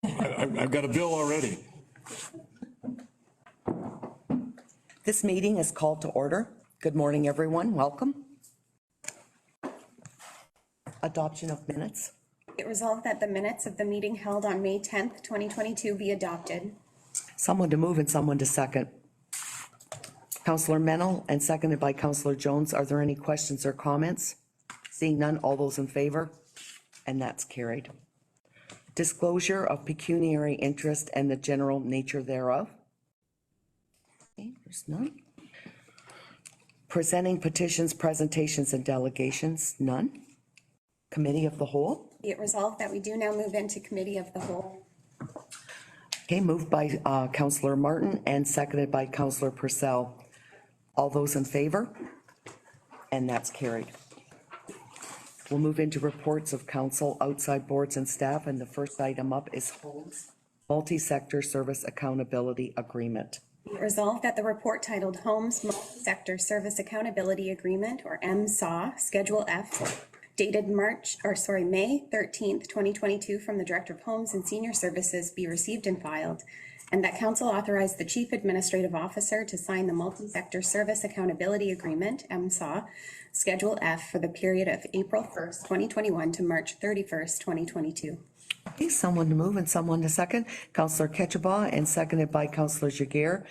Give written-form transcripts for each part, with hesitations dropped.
I've got a bill already. This meeting is called to order. Good morning, everyone. Welcome. Adoption of minutes. It resolved that the minutes of the meeting held on May 10th, 2022 be adopted. Someone to move and someone to second. Councillor Mennel and seconded by Councillor Jones. Are there any questions or comments? Seeing none, all those in favor? And that's carried. Disclosure of pecuniary interest and the general nature thereof. Okay, there's none. Presenting petitions, presentations, and delegations, none. Committee of the whole. Be it resolved that we do now move into committee of the whole. Okay, moved by Councillor Martin and seconded by Councillor Purcell. All those in favor? And that's carried. We'll move into reports of council, outside boards and staff, and the first item up is Homes Multi-Sector Service Accountability Agreement. Be it resolved that the report titled Homes Multi-Sector Service Accountability Agreement, or MSAW, Schedule F, dated May 13th, 2022 from the Director of Homes and Senior Services be received and filed, and that Council authorize the Chief Administrative Officer to sign the Multi-Sector Service Accountability Agreement, MSAW, Schedule F for the period of April 1st, 2021 to March 31st, 2022. Okay, someone to move and someone to second. Councillor Ketchabaugh and seconded by Councillor Jaguar.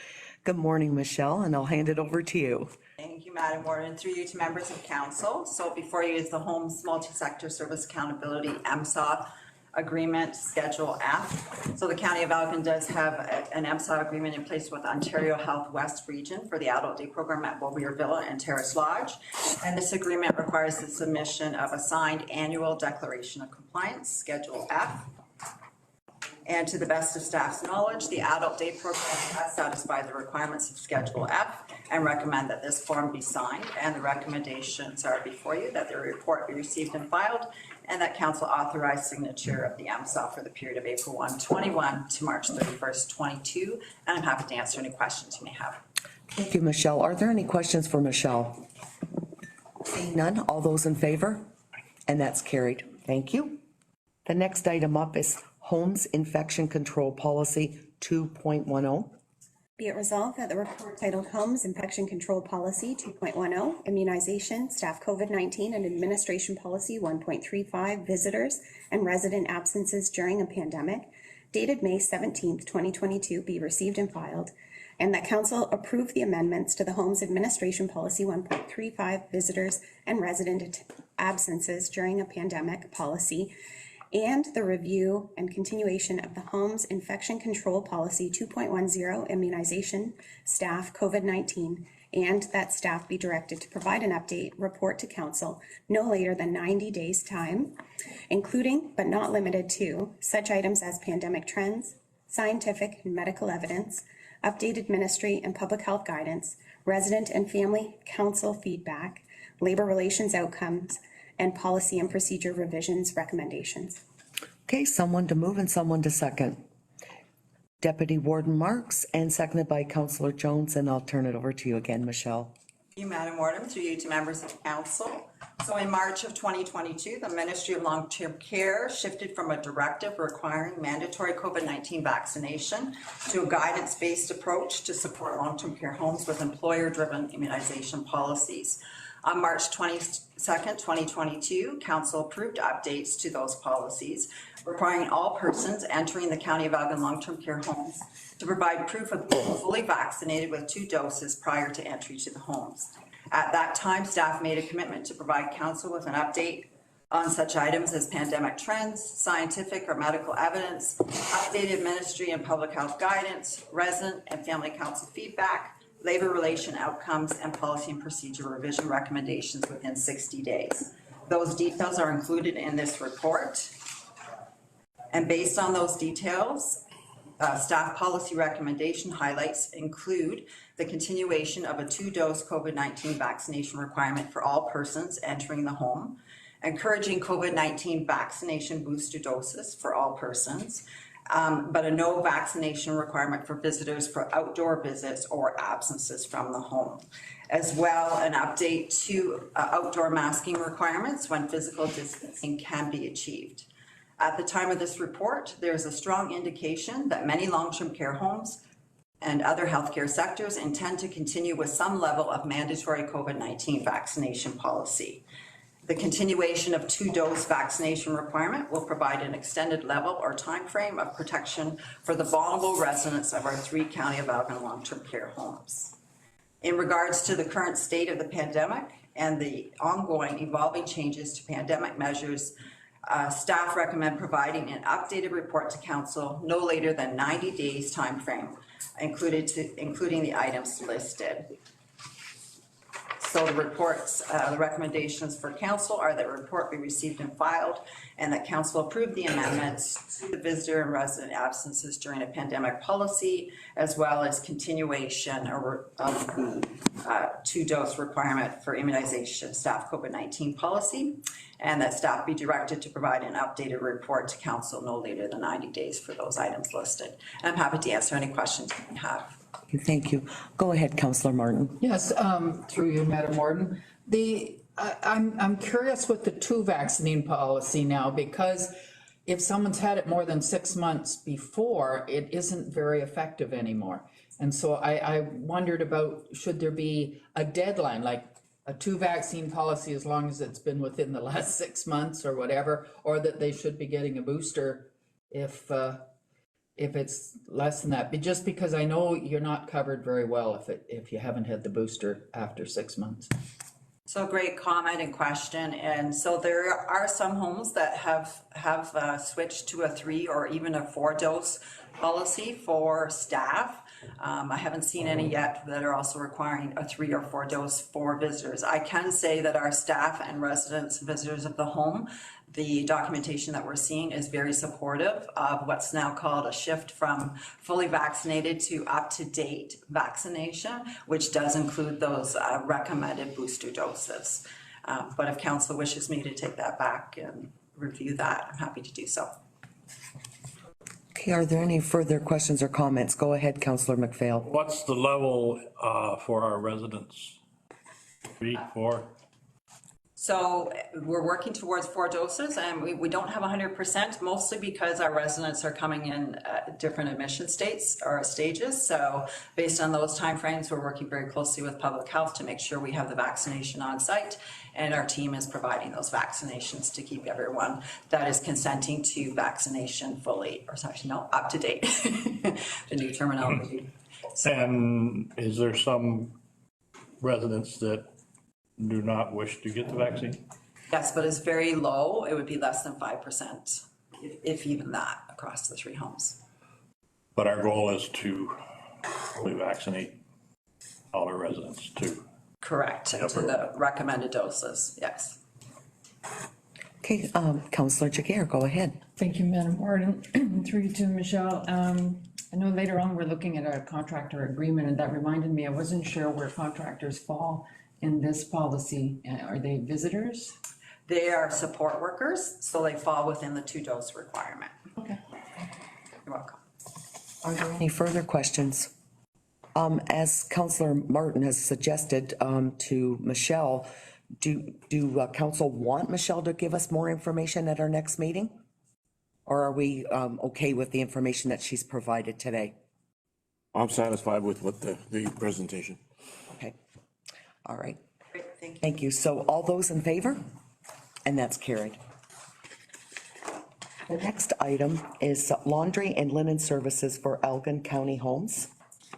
Good morning, Michelle, and I'll hand it over to you. Thank you, Madam Warden. Through you to members of council. So before you is the Homes Multi-Sector Service Accountability MSAW Agreement, Schedule F. So the County of Elgin does have an MSAW agreement in place with Ontario Health West Region for the Adult Day Program at Beaubeer Villa and Terrace Lodge. And this agreement requires the submission of a signed annual declaration of compliance, Schedule F. And to the best of staff's knowledge, the Adult Day Program has satisfied the requirements of Schedule F and recommend that this form be signed. And the recommendations are before you, that the report be received and filed, and that council authorize signature of the MSAW for the period of April 1, 21 to March 31st, 22. And I'm happy to answer any questions you may have. Thank you, Michelle. Are there any questions for Michelle? Seeing none, all those in favor? And that's carried. Thank you. The next item up is Homes Infection Control Policy 2.10. Be it resolved that the report titled Homes Infection Control Policy 2.10, Immunization, Staff COVID-19 and Administration Policy 1.35, Visitors and Resident Absences during a Pandemic, dated May 17th, 2022, be received and filed, and that Council approve the amendments to the Homes Administration Policy 1.35, Visitors and Resident Absences during a Pandemic Policy, and the review and continuation of the Homes Infection Control Policy 2.10, Immunization, Staff COVID-19, and that staff be directed to provide an update report to Council no later than 90 days time, including but not limited to such items as pandemic trends, scientific and medical evidence, updated ministry and public health guidance, resident and family council feedback, labor relations outcomes, and policy and procedure revisions recommendations. Okay, someone to move and someone to second. Deputy Warden Marks and seconded by Councillor Jones, and I'll turn it over to you again, Michelle. Thank you, Madam Warden. Through you to members of council. So in March of 2022, the Ministry of Long-Term Care shifted from a directive requiring mandatory COVID-19 vaccination to a guidance-based approach to support long-term care homes with employer-driven immunization policies. On March 22nd, 2022, Council approved updates to those policies requiring all persons entering the County of Elgin long-term care homes to provide proof of being fully vaccinated with 2 doses prior to entry to the homes. At that time, staff made a commitment to provide Council with an update on such items as pandemic trends, scientific or medical evidence, updated ministry and public health guidance, resident and family council feedback, labor relation outcomes, and policy and procedure revision recommendations within 60 days. Those details are included in this report. And based on those details, staff policy recommendation highlights include the continuation of a 2-dose COVID-19 vaccination requirement for all persons entering the home, encouraging COVID-19 vaccination booster doses for all persons, but a no vaccination requirement for visitors for outdoor visits or absences from the home. As well, an update to outdoor masking requirements when physical distancing can be achieved. At the time of this report, there is a strong indication that many long-term care homes and other healthcare sectors intend to continue with some level of mandatory COVID-19 vaccination policy. The continuation of 2-dose vaccination requirement will provide an extended level or time frame of protection for the vulnerable residents of our 3 County of Elgin long-term care homes. In regards to the current state of the pandemic and the ongoing evolving changes to pandemic measures, staff recommend providing an updated report to council no later than 90 days time frame, including the items listed. So the reports, the recommendations for council are that the report be received and filed, and that council approve the amendments to the visitor and resident absences during a pandemic policy, as well as continuation of the 2-dose requirement for immunization staff COVID-19 policy, and that staff be directed to provide an updated report to council no later than 90 days for those items listed. And I'm happy to answer any questions you have. Thank you. Go ahead, Councillor Martin. Yes, through you, Madam Warden. I'm curious with the 2 vaccine policy now, because if someone's had it more than 6 months before, it isn't very effective anymore. And so I wondered about, should there be a deadline, like a 2 vaccine policy as long as it's been within the last 6 months or whatever, or that they should be getting a booster if it's less than that, but just because I know you're not covered very well if you haven't had the booster after 6 months. So great comment and question. And so there are some homes that have switched to a 3 or even a 4-dose policy for staff. I haven't seen any yet that are also requiring a 3 or 4-dose for visitors. I can say that our staff and residents, visitors of the home, the documentation that we're seeing is very supportive of what's now called a shift from fully vaccinated to up-to-date vaccination, which does include those recommended booster doses. But if council wishes me to take that back and review that, I'm happy to do so. Okay, are there any further questions or comments? Go ahead, Councillor McPhail. What's the level for our residents? 3, 4? So we're working towards 4 doses, and we don't have 100%, mostly because our residents are coming in at different admission states or stages. So based on those timeframes, we're working very closely with public health to make sure we have the vaccination on site, and our team is providing those vaccinations to keep everyone that is consenting to vaccination fully, or sorry, no, up to date. The new terminology. And is there some residents that do not wish to get the vaccine? Yes, but it's very low. It would be less than 5%, if even that, across the 3 homes. But our goal is to fully vaccinate all our residents too. Correct, to the recommended doses, yes. Okay, Councillor Jagger, go ahead. Thank you, Madam Warden. Through you to Michelle. I know later on we're looking at a contractor agreement, and that reminded me, I wasn't sure where contractors fall in this policy. Are they visitors? They are support workers, so they fall within the 2-dose requirement. Okay. You're welcome. Are there any further questions? As Councillor Martin has suggested to Michelle, do council want Michelle to give us more information at our next meeting? Or are we okay with the information that she's provided today? I'm satisfied with what the presentation. Okay, all right. Great, thank you. Thank you. So all those in favor? And that's carried. The next item is laundry and linen services for Elgin County Homes.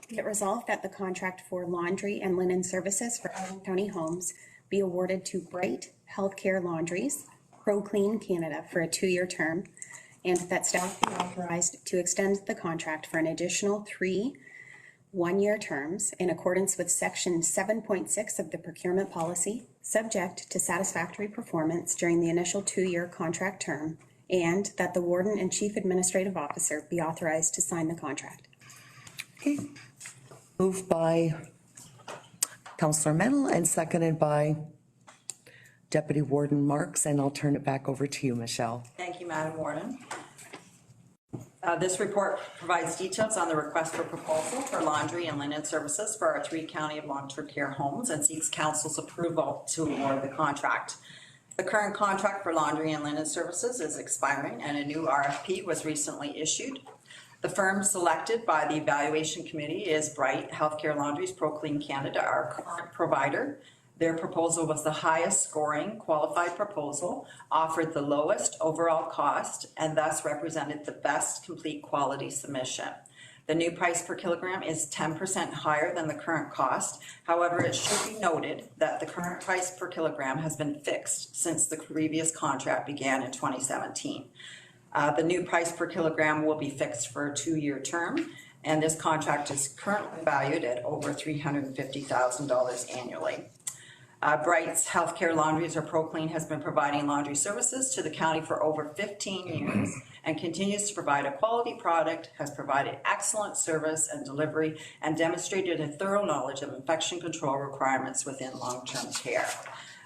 Be it resolved that the contract for laundry and linen services for Elgin County Homes be awarded to Bright Healthcare Laundries, ProClean Canada, for a 2-year term, and that staff be authorized to extend the contract for an additional 3 one-year terms in accordance with section 7.6 of the procurement policy, subject to satisfactory performance during the initial 2-year contract term, and that the warden and chief administrative officer be authorized to sign the contract. Okay. Moved by Councillor Mennel and seconded by Deputy Warden Marks, and I'll turn it back over to you, Michelle. Thank you, Madam Warden. This report provides details on the request for proposal for laundry and linen services for our 3 County of long-term care homes and seeks council's approval to award the contract. The current contract for laundry and linen services is expiring and a new RFP was recently issued. The firm selected by the evaluation committee is Bright Healthcare Laundries ProClean Canada, our current provider. Their proposal was the highest scoring qualified proposal, offered the lowest overall cost, and thus represented the best complete quality submission. The new price per kilogram is 10% higher than the current cost. However, it should be noted that the current price per kilogram has been fixed since the previous contract began in 2017. The new price per kilogram will be fixed for a 2-year term, and this contract is currently valued at over $350,000 annually. Bright's Healthcare Laundries or ProClean has been providing laundry services to the county for over 15 years and continues to provide a quality product, has provided excellent service and delivery, and demonstrated a thorough knowledge of infection control requirements within long-term care.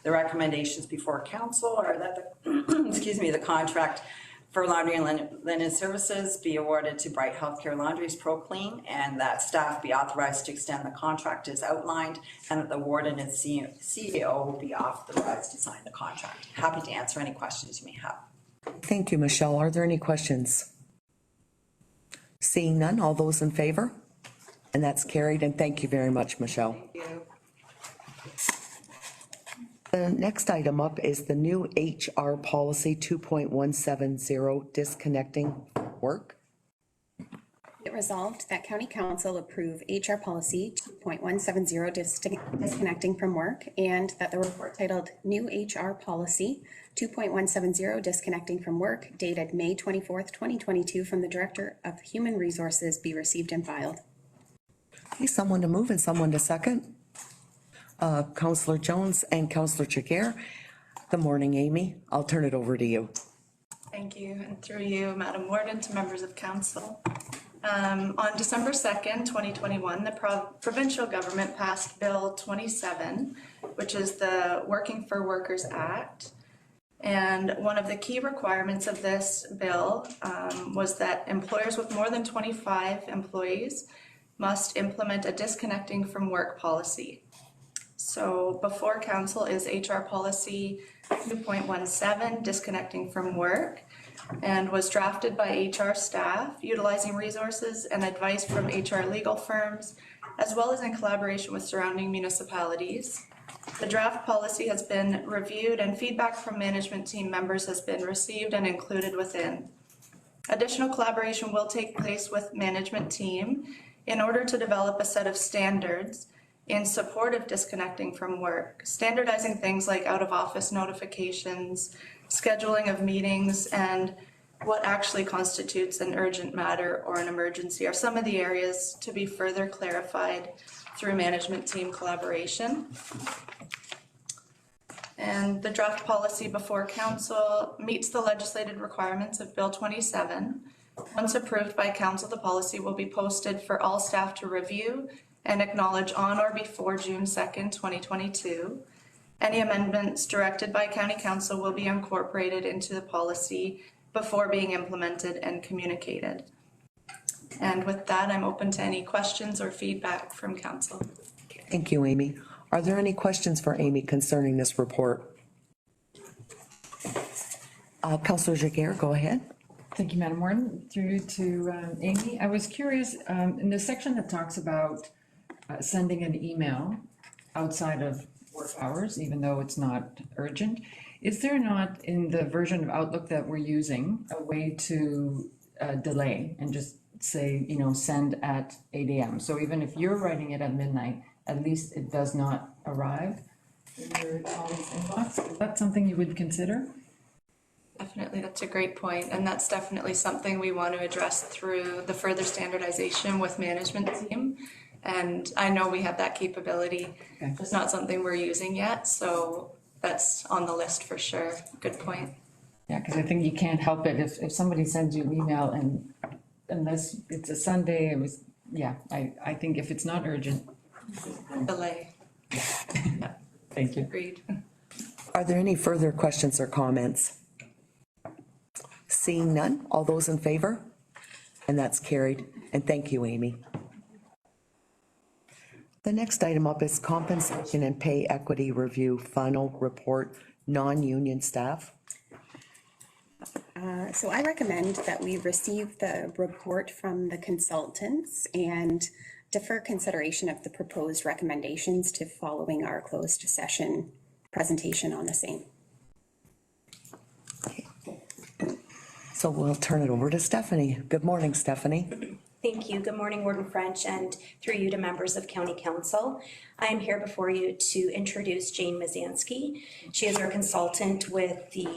The recommendations before council are that the, the contract for laundry and linen services be awarded to Bright Healthcare Laundries ProClean, and that staff be authorized to extend the contract as outlined, and that the warden and CEO will be authorized to sign the contract. Happy to answer any questions you may have. Thank you, Michelle. Are there any questions? Seeing none, all those in favor? And that's carried, and thank you very much, Michelle. Thank you. The next item up is the new HR policy 2.170, disconnecting work. It resolved that County Council approve HR Policy 2.170 disconnecting from work, and that the report titled New HR Policy 2.170 disconnecting from work dated May 24th, 2022 from the Director of Human Resources be received and filed. Okay, someone to move and someone to second. Councillor Jones and Councillor Jiguer. Good morning, Amy. I'll turn it over to you. Thank you, and through you, Madam Warden, to members of council. On December 2nd, 2021, the provincial government passed Bill 27, which is the Working for Workers Act. And one of the key requirements of this bill was that employers with more than 25 employees must implement a disconnecting from work policy. So before council is HR Policy 2.17, disconnecting from work, and was drafted by HR staff, utilizing resources and advice from HR legal firms, as well as in collaboration with surrounding municipalities. The draft policy has been reviewed and feedback from management team members has been received and included within. Additional collaboration will take place with management team in order to develop a set of standards in support of disconnecting from work, standardizing things like out-of-office notifications, scheduling of meetings, and what actually constitutes an urgent matter or an emergency are some of the areas to be further clarified through management team collaboration. And the draft policy before council meets the legislated requirements of Bill 27. Once approved by council, the policy will be posted for all staff to review and acknowledge on or before June 2nd, 2022. Any amendments directed by County Council will be incorporated into the policy before being implemented and communicated. And with that, I'm open to any questions or feedback from Council. Thank you, Amy. Are there any questions for Amy concerning this report? Councillor Jiguer, go ahead. Thank you, Madam Warden. Through to Amy. I was curious, in the section that talks about sending an email outside of work hours, even though it's not urgent, is there not in the version of Outlook that we're using a way to delay and just say, you know, send at 8 a.m. So even if you're writing it at midnight, at least it does not arrive in your colleague's inbox? Is that something you would consider? Definitely, that's a great point, and that's definitely something we want to address through the further standardization with management team. And I know we have that capability. Okay. It's not something we're using yet, so that's on the list for sure. Good point. Yeah, because I think you can't help it if somebody sends you an email and unless it's a Sunday, I think if it's not urgent. Delay. Yeah, Thank you. agreed. Are there any further questions or comments? Seeing none, all those in favor? And that's carried. And thank you, Amy. The next item up is compensation and pay equity review final report non-union staff. So I recommend that we receive the report from the consultants and defer consideration of the proposed recommendations to following our closed session presentation on the same. So we'll turn it over to Stephanie. Good morning, Stephanie. Thank you. Good morning, Warden French, and through you to members of County Council. I am here before you to introduce Jane Mazansky. She is our consultant with the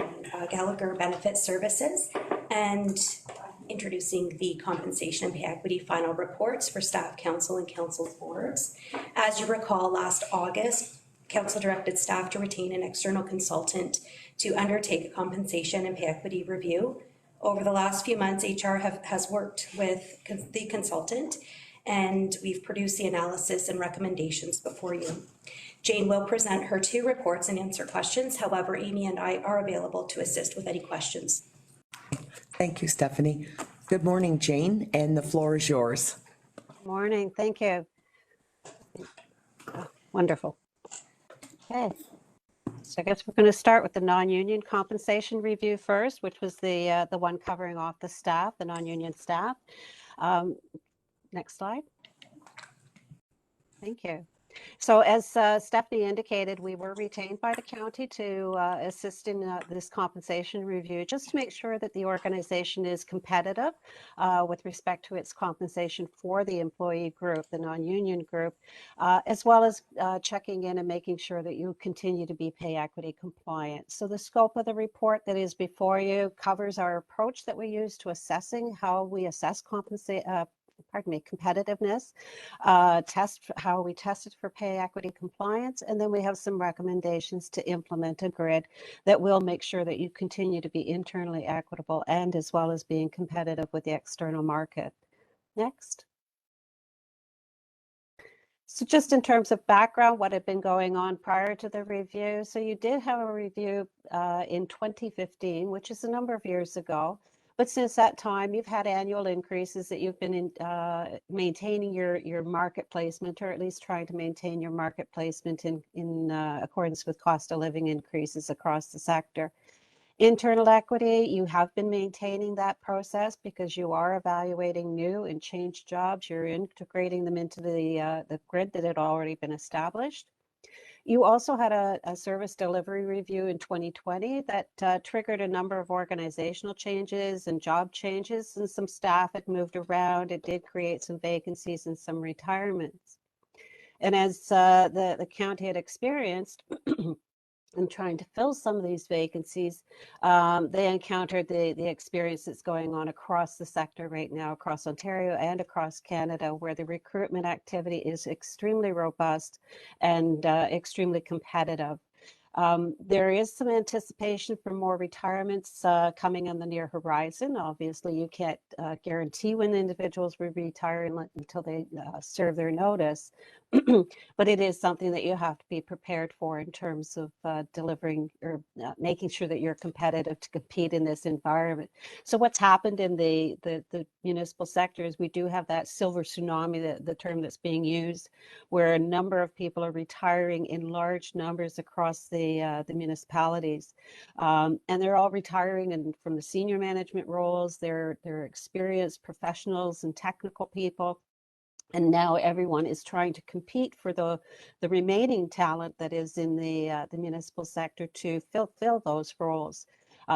Gallagher Benefit Services and introducing the compensation and pay equity final reports for staff, council, and council boards. As you recall, last August, Council directed staff to retain an external consultant to undertake a compensation and pay equity review. Over the last few months, HR has worked with the consultant, and we've produced the analysis and recommendations before you. Jane will present her 2 reports and answer questions. However, Amy and I are available to assist with any questions. Thank you, Stephanie. Good morning, Jane, and the floor is yours. Morning, thank you. Oh, wonderful. Okay. So I guess we're going to start with the non-union compensation review first, which was the one covering off the staff, the non-union staff. Next slide. Thank you. So as Stephanie indicated, we were retained by the county to assist in this compensation review, just to make sure that the organization is competitive with respect to its compensation for the employee group, the non-union group, as well as checking in and making sure that you continue to be pay equity compliant. So the scope of the report that is before you covers our approach that we use to assessing how we assess competitiveness, how we tested for pay equity compliance, and then we have some recommendations to implement a grid that will make sure that you continue to be internally equitable and as well as being competitive with the external market. Next. So just in terms of background, what had been going on prior to the review. So you did have a review in 2015, which is a number of years ago. But since that time, you've had annual increases that you've been maintaining your market placement, or at least trying to maintain your market placement in accordance with cost of living increases across the sector. Internal equity, you have been maintaining that process because you are evaluating new and changed jobs. You're integrating them into the grid that had already been established. You also had a service delivery review in 2020 that triggered a number of organizational changes and job changes, and some staff had moved around. It did create some vacancies and some retirements. And as the county had experienced, and trying to fill some of these vacancies, they encountered the experience that's going on across the sector right now, across Ontario and across Canada, where the recruitment activity is extremely robust and extremely competitive. There is some anticipation for more retirements coming on the near horizon. Obviously, you can't guarantee when individuals will retire until they serve their notice, but it is something that you have to be prepared for in terms of delivering or making sure that you're competitive to compete in this environment. So what's happened in the municipal sector is we do have that silver tsunami, the term that's being used, where a number of people are retiring in large numbers across the municipalities, and they're all retiring from the senior management roles. They're experienced professionals and technical people. And now everyone is trying to compete for the remaining talent that is in the municipal sector to fill those roles.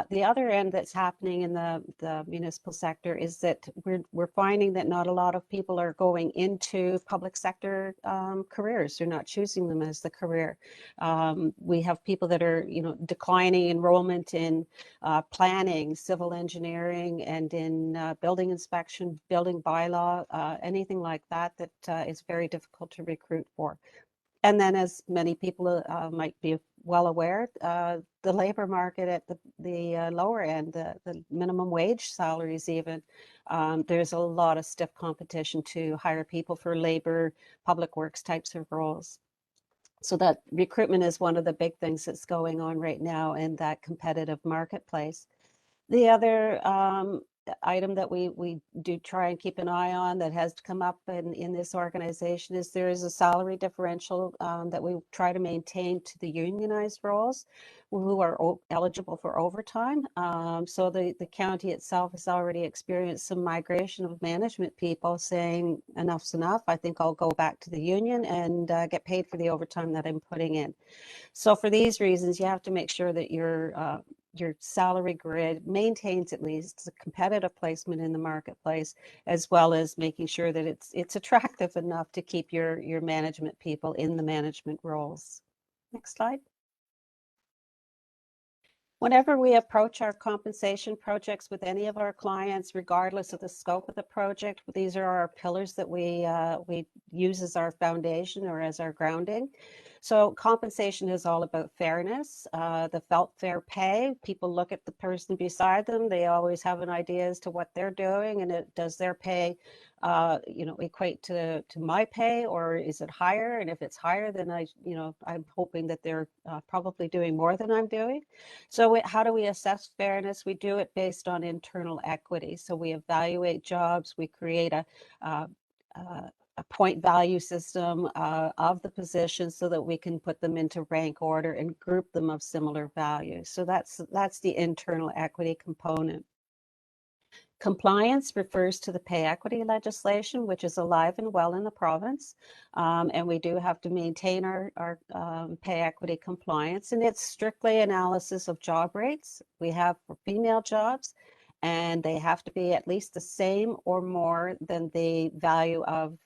The other end that's happening in the municipal sector is that we're finding that not a lot of people are going into public sector careers. They're not choosing them as the career. We have people that are, declining enrollment in planning, civil engineering, and in building inspection, building bylaw, anything like that is very difficult to recruit for. And then, as many people might be well aware, the labor market at the lower end, the minimum wage salaries even, there's a lot of stiff competition to hire people for labor, public works types of roles. So that recruitment is one of the big things that's going on right now in that competitive marketplace. The other item that we do try and keep an eye on that has come up in this organization is there is a salary differential that we try to maintain to the unionized roles who are eligible for overtime. So the county itself has already experienced some migration of management people saying enough's enough. I think I'll go back to the union and get paid for the overtime that I'm putting in. So for these reasons, you have to make sure that your salary grid maintains at least a competitive placement in the marketplace, as well as making sure that it's attractive enough to keep your management people in the management roles. Next slide. Whenever we approach our compensation projects with any of our clients, regardless of the scope of the project, these are our pillars that we use as our foundation or as our grounding. So compensation is all about fairness, the felt fair pay. People look at the person beside them. They always have an idea as to what they're doing, and does their pay equate to my pay, or is it higher? And if it's higher, then I'm hoping that they're probably doing more than I'm doing. So how do we assess fairness? We do it based on internal equity. So we evaluate jobs, we create a point value system of the positions so that we can put them into rank order and group them of similar values. So that's the internal equity component. Compliance refers to the pay equity legislation, which is alive and well in the province. And we do have to maintain our pay equity compliance. And it's strictly analysis of job rates. We have for female jobs, and they have to be at least the same or more than the value of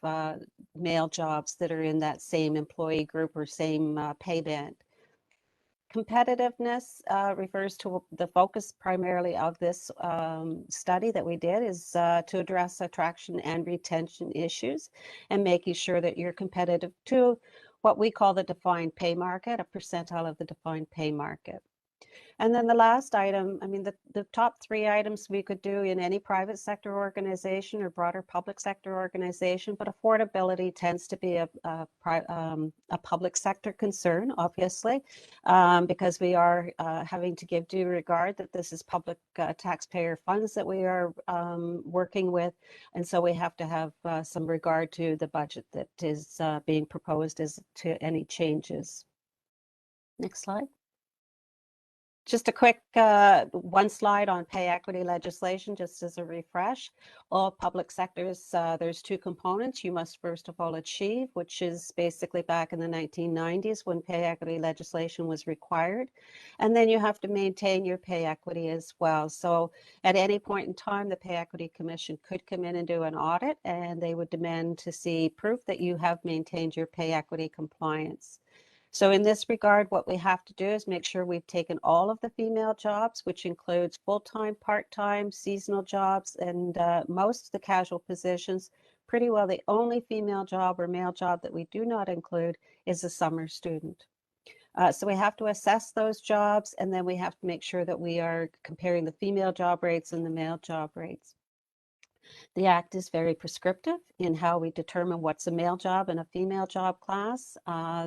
male jobs that are in that same employee group or same pay band. Competitiveness refers to the focus primarily of this study that we did is to address attraction and retention issues and making sure that you're competitive to what we call the defined pay market, a percentile of the defined pay market. And then the last item, I mean, the top three items we could do in any private sector organization or broader public sector organization, but affordability tends to be a public sector concern, obviously, because we are having to give due regard that this is public taxpayer funds that we are working with. And so we have to have some regard to the budget that is being proposed as to any changes. Next slide. Just a quick one slide on pay equity legislation, just as a refresh. All public sectors, there's two components you must first of all achieve, which is basically back in the 1990s when pay equity legislation was required. And then you have to maintain your pay equity as well. So at any point in time, the Pay Equity Commission could come in and do an audit, and they would demand to see proof that you have maintained your pay equity compliance. So in this regard, what we have to do is make sure we've taken all of the female jobs, which includes full-time, part-time, seasonal jobs, and most of the casual positions. Pretty well the only female job or male job that we do not include is a summer student. So we have to assess those jobs, and then we have to make sure that we are comparing the female job rates and the male job rates. The Act is very prescriptive in how we determine what's a male job and a female job class,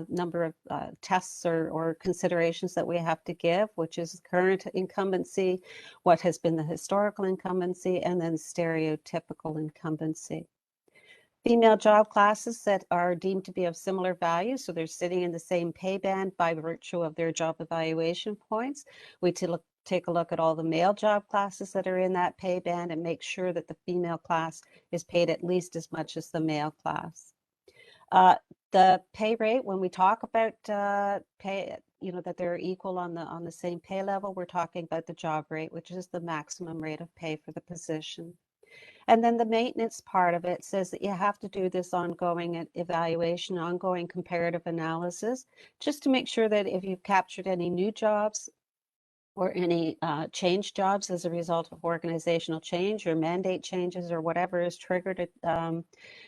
number of tests or considerations that we have to give, which is current incumbency, what has been the historical incumbency, and then stereotypical incumbency. Female job classes that are deemed to be of similar value, so they're sitting in the same pay band by virtue of their job evaluation points. We take a look at all the male job classes that are in that pay band and make sure that the female class is paid at least as much as the male class. The pay rate, when we talk about pay, that they're equal on the same pay level, we're talking about the job rate, which is the maximum rate of pay for the position. And then the maintenance part of it says that you have to do this ongoing evaluation, ongoing comparative analysis, just to make sure that if you've captured any new jobs or any change jobs as a result of organizational change or mandate changes or whatever is triggered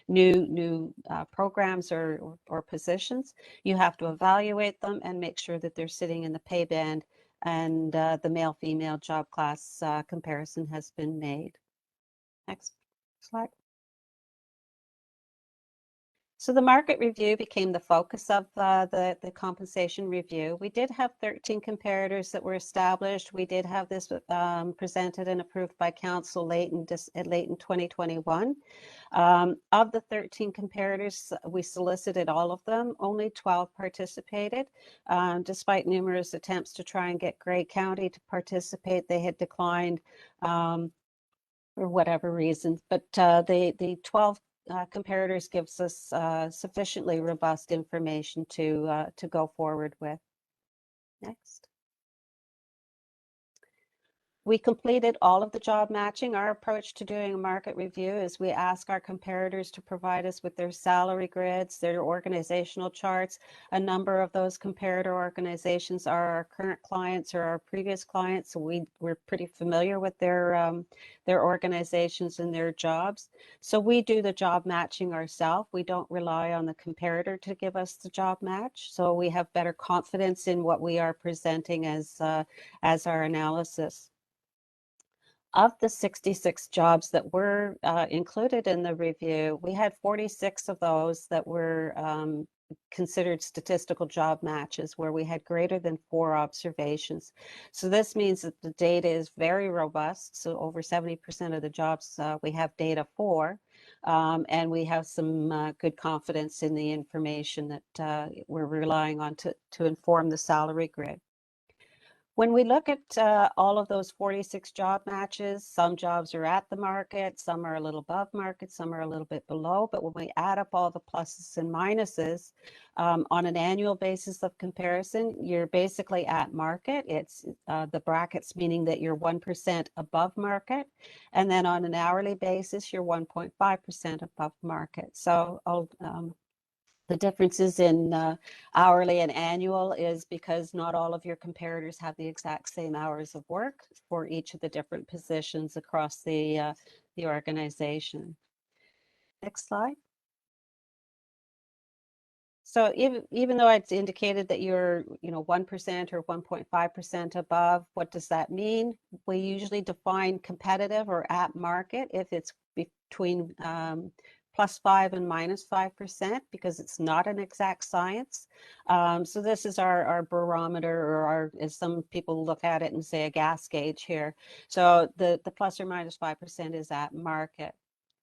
new programs or positions, you have to evaluate them and make sure that they're sitting in the pay band and the male-female job class comparison has been made. Next slide. So the market review became the focus of the compensation review. We did have 13 comparators that were established. We did have this presented and approved by council late in 2021. Of the 13 comparators, we solicited all of them. Only 12 participated. Despite numerous attempts to try and get Grey County to participate, they had declined for whatever reasons. But the 12 comparators gives us sufficiently robust information to go forward with. Next. We completed all of the job matching. Our approach to doing a market review is we ask our comparators to provide us with their salary grids, their organizational charts. A number of those comparator organizations are our current clients or our previous clients, so we're pretty familiar with their organizations and their jobs. So we do the job matching ourselves. We don't rely on the comparator to give us the job match. So we have better confidence in what we are presenting as our analysis. Of the 66 jobs that were included in the review, we had 46 of those that were considered statistical job matches where we had greater than 4 observations. So this means that the data is very robust. So over 70% of the jobs we have data for, and we have some good confidence in the information that we're relying on to inform the salary grid. When we look at all of those 46 job matches, some jobs are at the market, some are a little above market, some are a little bit below. But when we add up all the pluses and minuses on an annual basis of comparison, you're basically at market. It's the brackets meaning that you're 1% above market. And then on an hourly basis, you're 1.5% above market. So the differences in hourly and annual is because not all of your comparators have the exact same hours of work for each of the different positions across the organization. Next slide. So even though it's indicated that you're 1% or 1.5% above, what does that mean? We usually define competitive or at market if it's between +5 and -5%, because it's not an exact science. So this is our barometer, or as some people look at it and say, a gas gauge here. So the plus or -5% is at market.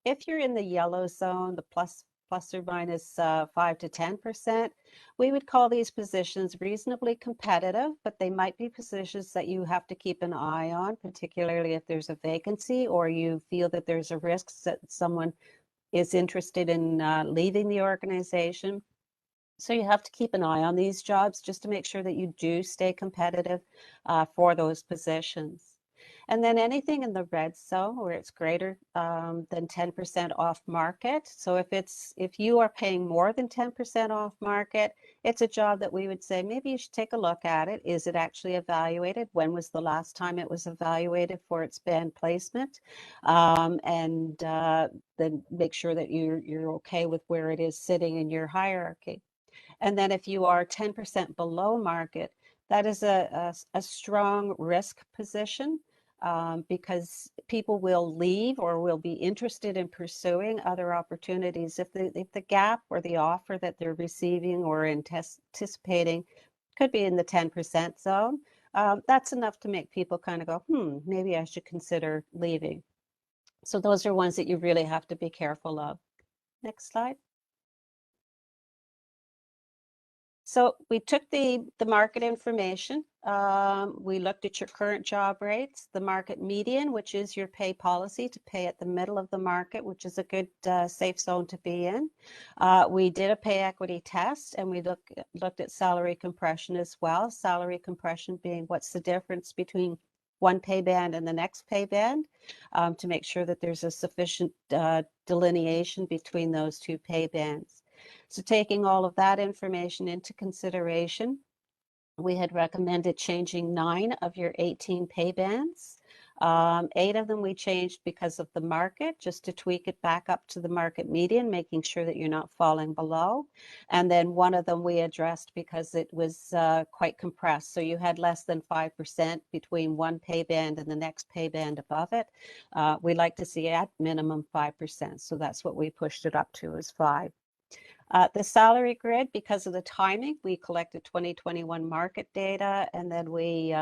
If you're in the yellow zone, the plus or minus 5 to 10%, we would call these positions reasonably competitive, but they might be positions that you have to keep an eye on, particularly if there's a vacancy or you feel that there's a risk that someone is interested in leaving the organization. So you have to keep an eye on these jobs just to make sure that you do stay competitive for those positions. And then anything in the red zone where it's greater than 10% off market. So if you are paying more than 10% off market, it's a job that we would say, maybe you should take a look at it. Is it actually evaluated? When was the last time it was evaluated for its band placement? And then make sure that you're okay with where it is sitting in your hierarchy. And then if you are 10% below market, that is a strong risk position. Because people will leave or will be interested in pursuing other opportunities if the gap or the offer that they're receiving or anticipating could be in the 10% zone. That's enough to make people kind of go, maybe I should consider leaving. So those are ones that you really have to be careful of. Next slide. So we took the market information. We looked at your current job rates, the market median, which is your pay policy to pay at the middle of the market, which is a good safe zone to be in. We did a pay equity test, and we looked at salary compression as well. Salary compression being what's the difference between one pay band and the next pay band, to make sure that there's a sufficient delineation between those two pay bands. So taking all of that information into consideration, we had recommended changing 9 of your 18 pay bands. 8 of them we changed because of the market, just to tweak it back up to the market median, making sure that you're not falling below. And then 1 of them we addressed because it was quite compressed. So you had less than 5% between one pay band and the next pay band above it. We like to see at minimum 5%. So that's what we pushed it up to, is 5. The salary grid, because of the timing, we collected 2021 market data, and then we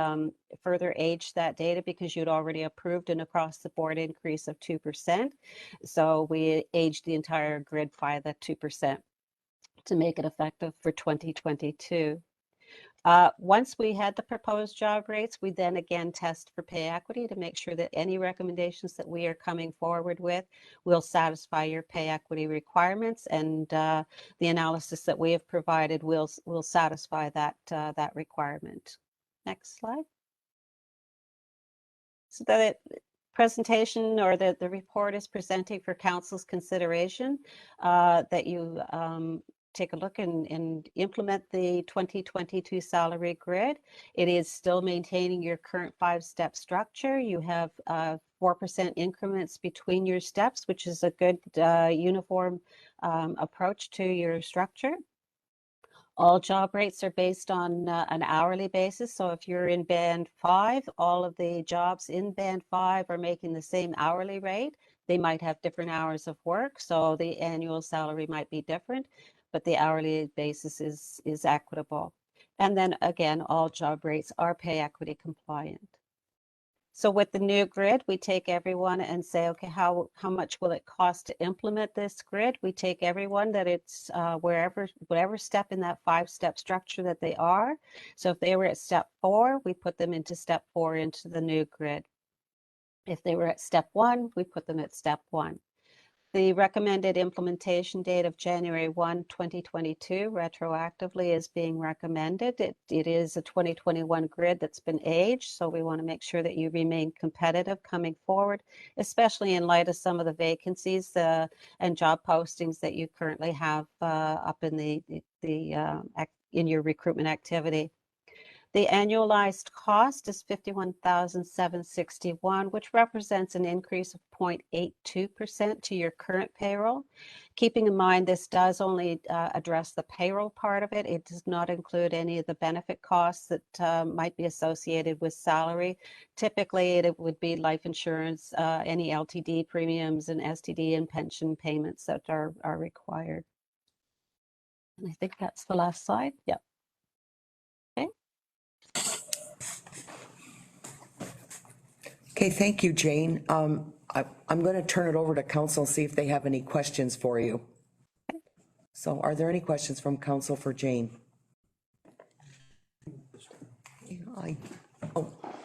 further aged that data because you'd already approved an across-the-board increase of 2%. So we aged the entire grid by the 2% to make it effective for 2022. Once we had the proposed job rates, we then again test for pay equity to make sure that any recommendations that we are coming forward with will satisfy your pay equity requirements, and the analysis that we have provided will satisfy that requirement. Next slide. So the presentation or the report is presenting for council's consideration that you take a look and implement the 2022 salary grid. It is still maintaining your current 5-step structure. You have 4% increments between your steps, which is a good uniform approach to your structure. All job rates are based on an hourly basis. So if you're in band 5, all of the jobs in band 5 are making the same hourly rate. They might have different hours of work, so the annual salary might be different, but the hourly basis is equitable. And then again, all job rates are pay equity compliant. So with the new grid, we take everyone and say, okay, how much will it cost to implement this grid? We take everyone that it's whatever step in that 5-step structure that they are. So if they were at step 4, we put them into step 4 into the new grid. If they were at step 1, we put them at step 1. The recommended implementation date of January 1, 2022, retroactively is being recommended. It is a 2021 grid that's been aged, so we want to make sure that you remain competitive coming forward, especially in light of some of the vacancies and job postings that you currently have up in in your recruitment activity. The annualized cost is $51,761, which represents an increase of 0.82% to your current payroll. Keeping in mind, this does only address the payroll part of it. It does not include any of the benefit costs that might be associated with salary. Typically, it would be life insurance, any LTD premiums and STD and pension payments that are required. And I think that's the last slide. Yep. Okay. Okay, thank you, Jane. I'm going to turn it over to council and see if they have any questions for you. So are there any questions from council for Jane?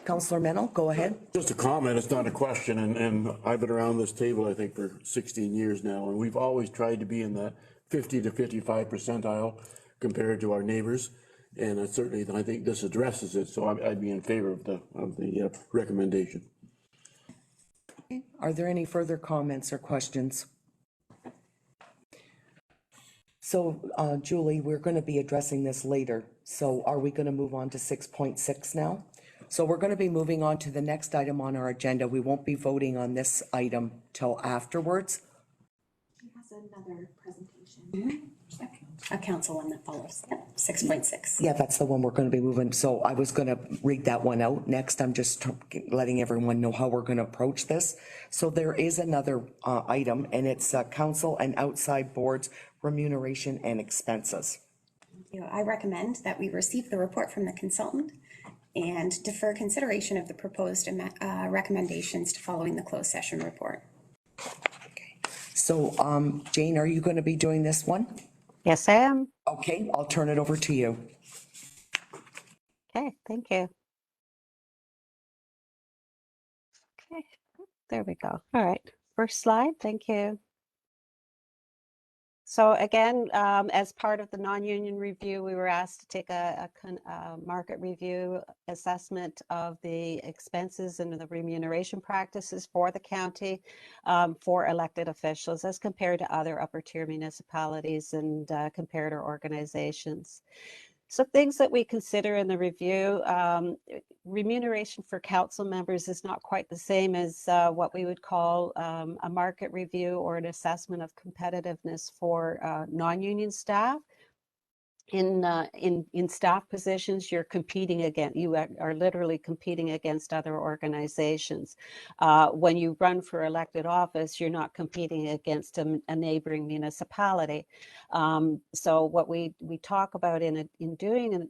Councillor Mennel, go ahead. Just a comment, it's not a question, and I've been around this table, I think, for 16 years now, and we've always tried to be in that 50 to 55 percentile compared to our neighbors. And certainly, I think this addresses it, so I'd be in favor of the recommendation. Are there any further comments or questions? So, Julie, we're going to be addressing this later. So are we going to move on to 6.6 now? So we're going to be moving on to the next item on our agenda. We won't be voting on this item till afterwards. She has another presentation. A council one that follows. Yep, 6.6. Yeah, that's the one we're going to be moving. So I was going to read that one out next. I'm just letting everyone know how we're going to approach this. So there is another item, and it's council and outside boards remuneration and expenses. I recommend that we receive the report from the consultant and defer consideration of the proposed recommendations to following the closed session report. Okay. So Jane, are you going to be doing this one? Yes, I am. Okay, I'll turn it over to you. Okay, thank you. Okay, there we go. All right, first slide, thank you. So again, as part of the non-union review, we were asked to take a market review assessment of the expenses and the remuneration practices for the county for elected officials as compared to other upper tier municipalities and comparator organizations. So things that we consider in the review, remuneration for council members is not quite the same as what we would call a market review or an assessment of competitiveness for non-union staff. in staff positions, you're competing against, you are literally competing against other organizations. When you run for elected office, you're not competing against a neighboring municipality. So what we talk about in doing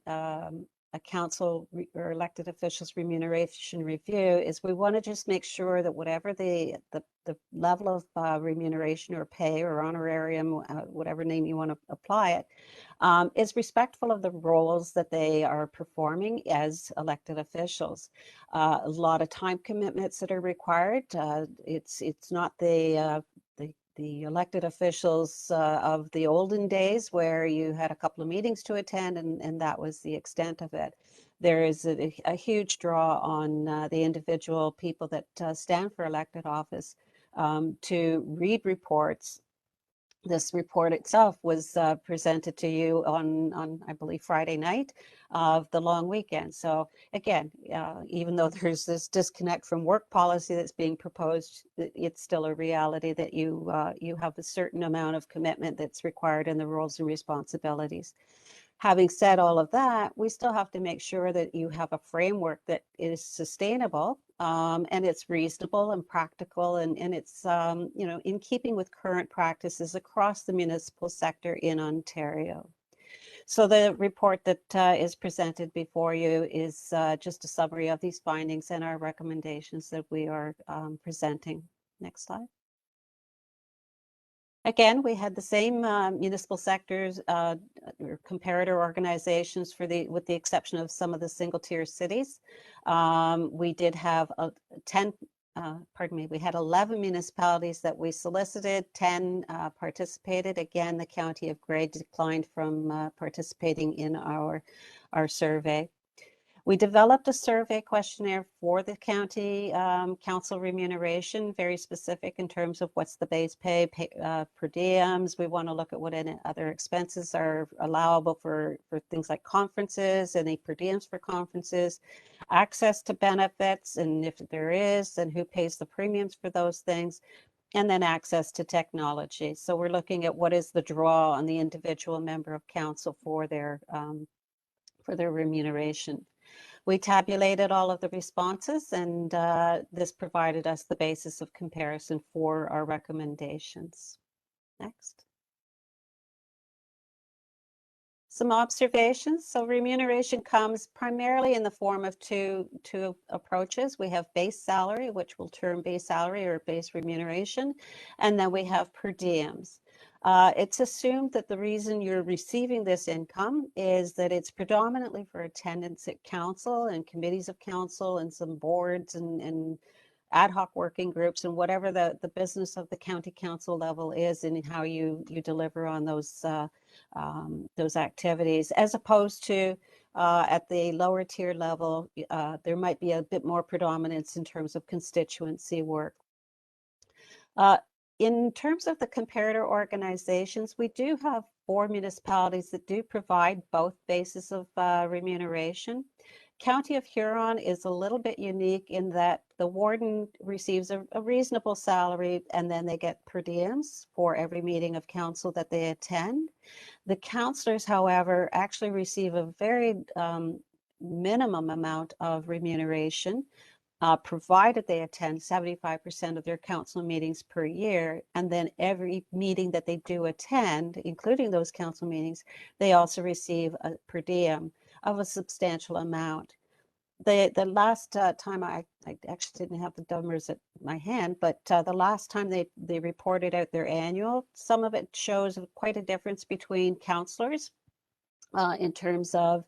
a council or elected officials remuneration review is we want to just make sure that whatever the level of remuneration or pay or honorarium, whatever name you want to apply it, is respectful of the roles that they are performing as elected officials. A lot of time commitments that are required. It's not the elected officials of the olden days where you had a couple of meetings to attend and that was the extent of it. There is a huge draw on the individual people that stand for elected office to read reports. This report itself was presented to you on, I believe, Friday night of the long weekend. So again, even though there's this disconnect from work policy that's being proposed, it's still a reality that you have a certain amount of commitment that's required in the roles and responsibilities. Having said all of that, we still have to make sure that you have a framework that is sustainable and it's reasonable and practical and it's in keeping with current practices across the municipal sector in Ontario. So the report that is presented before you is just a summary of these findings and our recommendations that we are presenting. Next slide. Again, we had the same municipal sectors or comparator organizations with the exception of some of the single tier cities. We did have we had 11 municipalities that we solicited, 10 participated. Again, the County of Grey declined from participating in our survey. We developed a survey questionnaire for the county council remuneration, very specific in terms of what's the base pay, per diems. We want to look at what any other expenses are allowable for things like conferences, any per diems for conferences, access to benefits, and if there is, then who pays the premiums for those things, and then access to technology. So we're looking at what is the draw on the individual member of council for their remuneration. We tabulated all of the responses and this provided us the basis of comparison for our recommendations. Next. Some observations. So remuneration comes primarily in the form of two approaches. We have base salary, which we'll term base salary or base remuneration, and then we have per diems. It's assumed that the reason you're receiving this income is that it's predominantly for attendance at council and committees of council and some boards and ad hoc working groups and whatever the business of the county council level is and how you deliver on those activities, as opposed to at the lower tier level, there might be a bit more predominance in terms of constituency work. In terms of the comparator organizations, we do have 4 municipalities that do provide both bases of remuneration. County of Huron is a little bit unique in that the warden receives a reasonable salary and then they get per diems for every meeting of council that they attend. The councillors, however, actually receive a very minimum amount of remuneration, provided they attend 75% of their council meetings per year. And then every meeting that they do attend, including those council meetings, they also receive a per diem of a substantial amount. The last time I actually didn't have the numbers at my hand, but the last time they reported out their annual, some of it shows quite a difference between councillors in terms of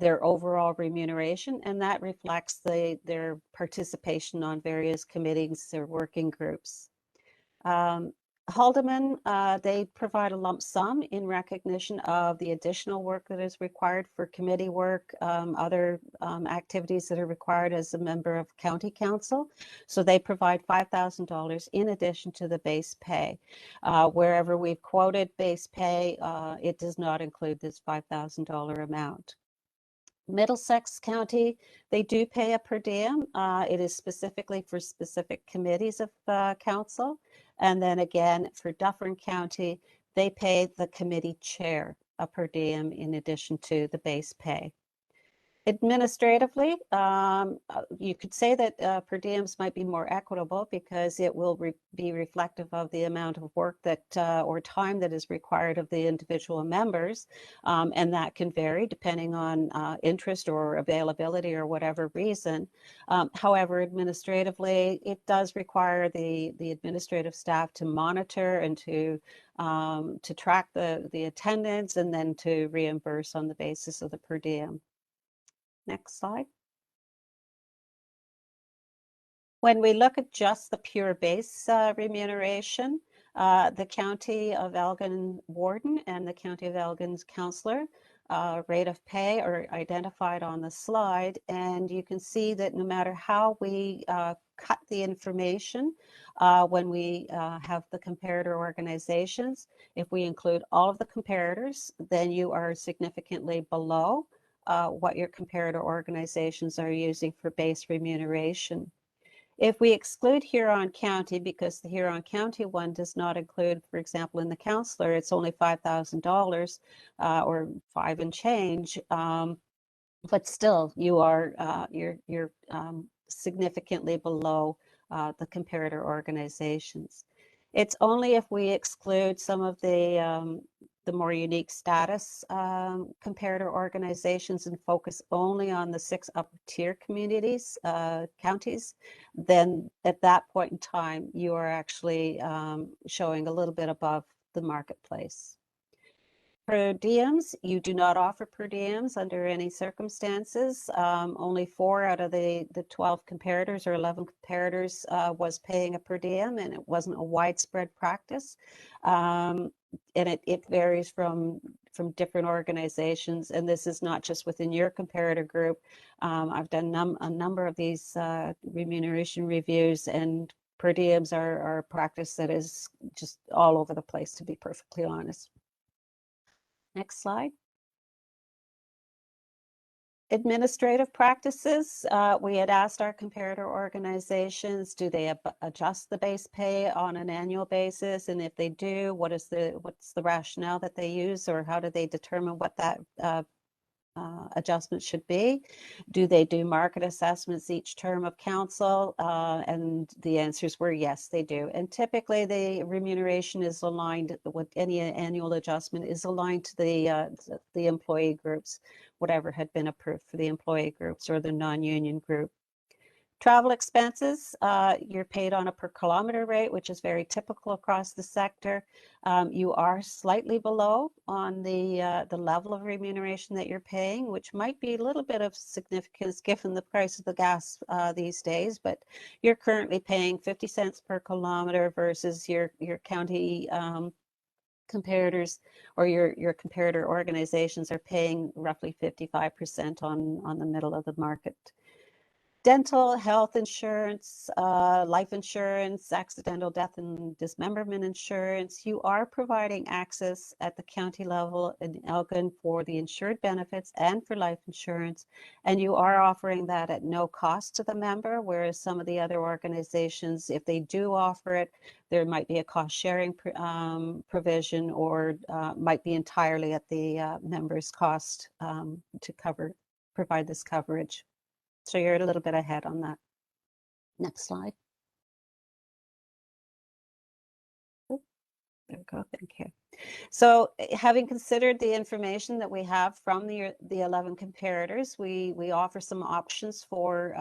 their overall remuneration, and that reflects their participation on various committees or working groups. Haldeman, they provide a lump sum in recognition of the additional work that is required for committee work, other activities that are required as a member of county council. So they provide $5,000 in addition to the base pay. Wherever we've quoted base pay, it does not include this $5,000 amount. Middlesex County, they do pay a per diem. It is specifically for specific committees of council. And then again, for Dufferin County, they pay the committee chair a per diem in addition to the base pay. Administratively, you could say that per diems might be more equitable because it will be reflective of the amount of work that or time that is required of the individual members, and that can vary depending on interest or availability or whatever reason. However, administratively, it does require the administrative staff to monitor and to track the attendance and then to reimburse on the basis of the per diem. Next slide. When we look at just the pure base remuneration, the County of Elgin Warden and the County of Elgin's Councillor rate of pay are identified on the slide, and you can see that no matter how we cut the information when we have the comparator organizations, if we include all of the comparators, then you are significantly below what your comparator organizations are using for base remuneration. If we exclude Huron County, because the Huron County one does not include, for example, in the councillor, it's only $5,000 or 5 and change, but still you are you're significantly below the comparator organizations. It's only if we exclude some of the more unique status comparator organizations and focus only on the 6 upper tier communities, counties, then at that point in time, you are actually showing a little bit above the marketplace. Per diems, you do not offer per diems under any circumstances. Only 4 out of the 12 comparators or 11 comparators was paying a per diem, and it wasn't a widespread practice. And it varies from different organizations, and this is not just within your comparator group. I've done a number of these remuneration reviews, and per diems are a practice that is just all over the place, to be perfectly honest. Next slide. Administrative practices. We had asked our comparator organizations, do they adjust the base pay on an annual basis? And if they do, what's the rationale that they use, or how do they determine what that adjustment should be? Do they do market assessments each term of council? And the answers were yes, they do. And typically the remuneration is aligned with any annual adjustment is aligned to the employee groups, whatever had been approved for the employee groups or the non-union group. Travel expenses, you're paid on a per kilometer rate, which is very typical across the sector. You are slightly below on the level of remuneration that you're paying, which might be a little bit of significance given the price of the gas these days, but you're currently paying 50 cents per kilometer versus your county comparators or your comparator organizations are paying roughly 55% on the middle of the market. Dental, health insurance, life insurance, accidental death and dismemberment insurance. You are providing access at the county level in Elgin for the insured benefits and for life insurance, and you are offering that at no cost to the member, whereas some of the other organizations, if they do offer it, there might be a cost sharing provision, or might be entirely at the member's cost to provide this coverage. So you're a little bit ahead on that. Next slide. Oh, there we go, thank you. So having considered the information that we have from the 11 comparators, we offer some options for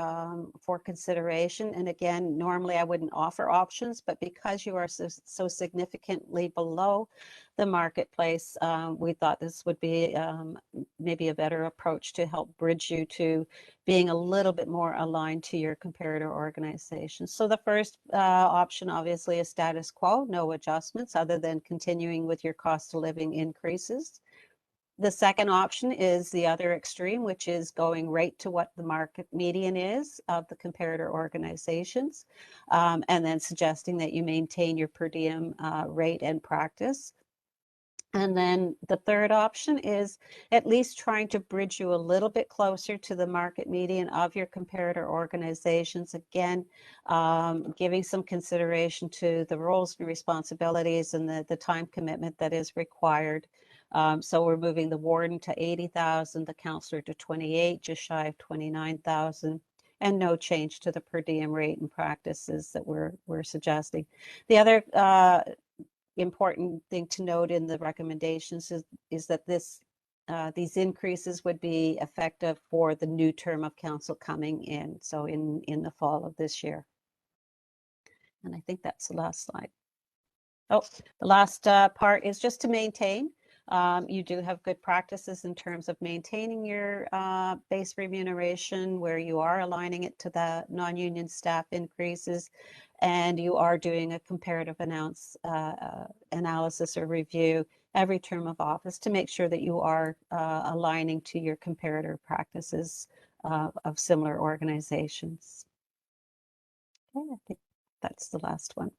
consideration. And again, normally I wouldn't offer options, but because you are so significantly below the marketplace, we thought this would be maybe a better approach to help bridge you to being a little bit more aligned to your comparator organization. So the first option obviously is status quo, no adjustments other than continuing with your cost of living increases. The second option is the other extreme, which is going right to what the market median is of the comparator organizations, and then suggesting that you maintain your per diem rate and practice. And then the third option is at least trying to bridge you a little bit closer to the market median of your comparator organizations. Again, giving some consideration to the roles and responsibilities and the time commitment that is required So we're moving the warden to 80,000, the counselor to 28, just shy of 29,000, and no change to the per diem rate and practices that we're suggesting. The other important thing to note in the recommendations is that these increases would be effective for the new term of council coming in, so in the fall of this year. And I think that's the last slide. Oh, the last part is just to maintain. You do have good practices in terms of maintaining your base remuneration, where you are aligning it to the non-union staff increases, and you are doing a comparative analysis or review every term of office to make sure that you are aligning to your comparator practices of similar organizations. Okay, I think that's the last one.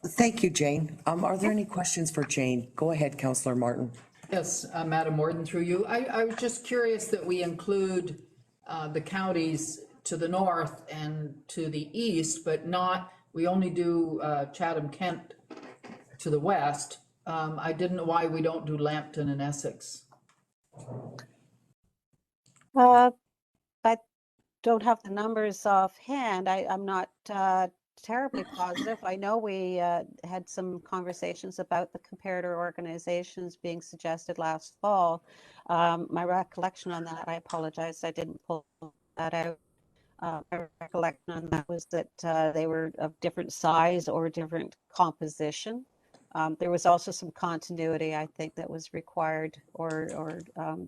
Thank you, Jane. Are there any questions for Jane? Go ahead, Councillor Martin. Yes, Madam Warden, through you. I was just curious that we include the counties to the north and to the east, but not, we only do Chatham-Kent to the west. I didn't know why we don't do Lambton and Essex. I don't have the numbers offhand. I'm not terribly positive. I know we had some conversations about the comparator organizations being suggested last fall. My recollection on that, I apologize, I didn't pull that out. My recollection on that was that they were of different size or different composition. There was also some continuity, I think, that was required or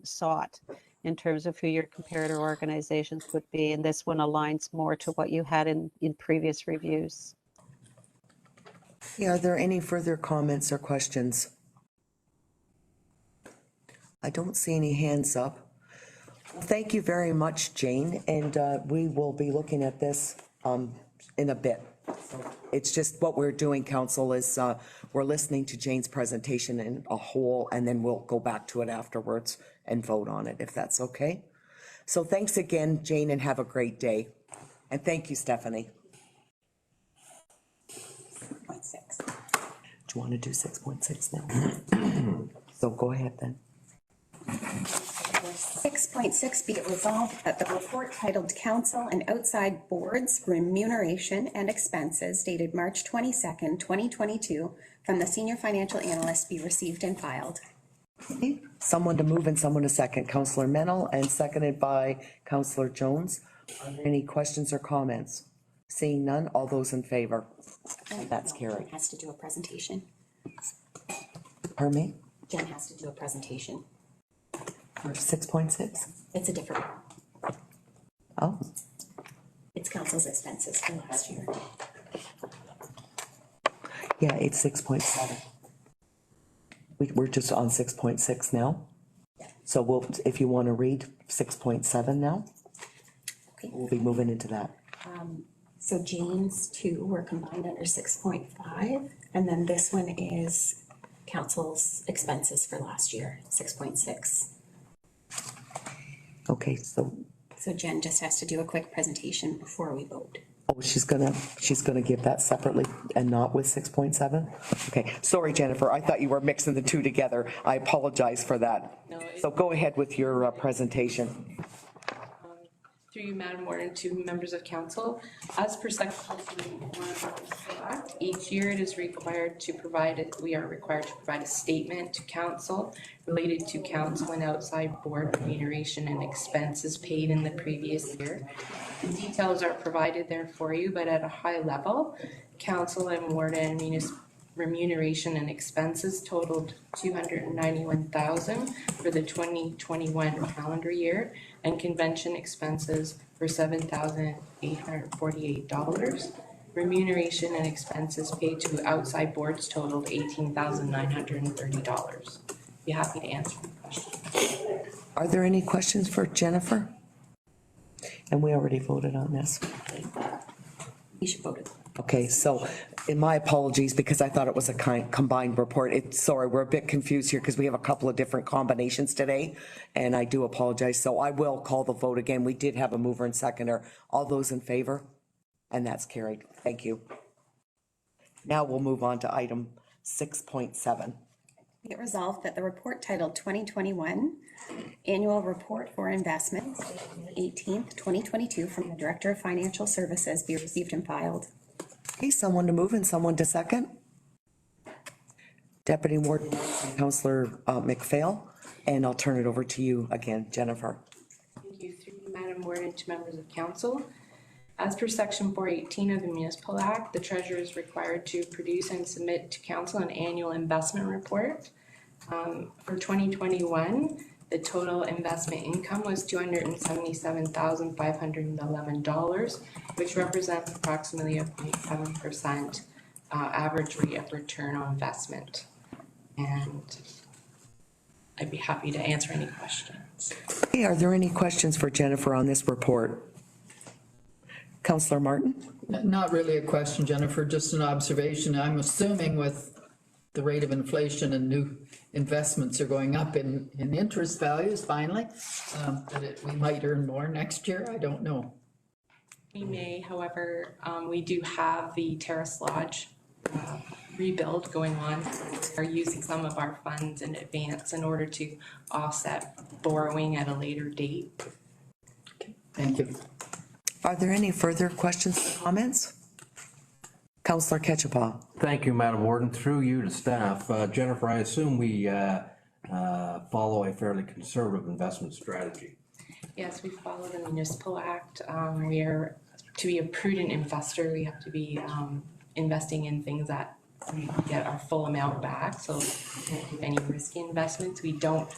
sought in terms of who your comparator organizations would be. And this one aligns more to what you had in previous reviews. Are there any further comments or questions? I don't see any hands up. Thank you very much, Jane, and we will be looking at this in a bit. It's just what we're doing, Council, is we're listening to Jane's presentation in a whole, and then we'll go back to it afterwards and vote on it, if that's okay. So thanks again, Jane, and have a great day. And thank you, Stephanie. 6.6. Do you want to do 6.6 now? So go ahead then. 6.6, be it resolved that the report titled Council and Outside Boards Remuneration and Expenses dated March 22nd, 2022 from the Senior Financial Analyst be received and filed. Okay. Someone to move and someone to second. Councillor Mennel and seconded by Councillor Jones. Are there any questions or comments? Seeing none, all those in favor? That's carried. Jen has to do a presentation. Pardon me? Jen has to do a presentation. For 6.6? It's a different one. Oh, It's council's expenses for last year. yeah, it's 6.7. We're just on 6.6 now. Yeah. So we'll, if you want to read 6.7 now, Okay. we'll be moving into that. So Jane's two were combined under 6.5, and then this one is council's expenses for last year, 6.6. Okay, so, So Jen just has to do a quick presentation before we vote. oh, she's gonna give that separately and not with 6.7? Okay, sorry, Jennifer, I thought you were mixing the two together. I apologize for that. No, So go ahead with your presentation. Through you, Madam Warden, to members of council. As per section 1 of the Act, each year it is required to provide, we are required to provide a statement to council related to council and outside board remuneration and expenses paid in the previous year. The details are provided there for you, but at a high level, council and warden remuneration and expenses totaled $291,000 for the 2021 calendar year, and convention expenses for $7,848. Remuneration and expenses paid to outside boards totaled $18,930. Be happy to answer any questions. Are there any questions for Jennifer? And we already voted on this. You should vote it. Okay, so in my apologies, because I thought it was a combined report. Sorry, we're a bit confused here because we have a couple of different combinations today, and I do apologize. So I will call the vote again. We did have a mover and seconder. All those in favor? And that's carried. Thank you. Now we'll move on to item 6.7. Be it resolved that the report titled 2021 Annual Report for Investments, dated May 18th, 2022, from the Director of Financial Services be received and filed. Okay, someone to move and someone to second. Deputy Warden, Councillor McPhail, and I'll turn it over to you again, Jennifer. Thank you. Through you, Madam Warden, to members of council. As per section 418 of the Municipal Act, the treasurer is required to produce and submit to council an annual investment report. For 2021, the total investment income was $277,511, which represents approximately a 0.7% average rate of return on investment. And I'd be happy to answer any questions. Okay, are there any questions for Jennifer on this report? Councillor Martin? Not really a question, Jennifer, just an observation. I'm assuming with the rate of inflation and new investments are going up in interest values finally, that we might earn more next year. I don't know. We may, however, we do have the Terrace Lodge rebuild going on. We're using some of our funds in advance in order to offset borrowing at a later date. Thank you. Are there any further questions or comments? Councillor Ketchapah. Thank you, Madam Warden. Through you to staff. Jennifer, I assume we follow a fairly conservative investment strategy. Yes, we follow the Municipal Act. We are, to be a prudent investor, we have to be investing in things that we get our full amount back. So we don't do any risky investments. We don't,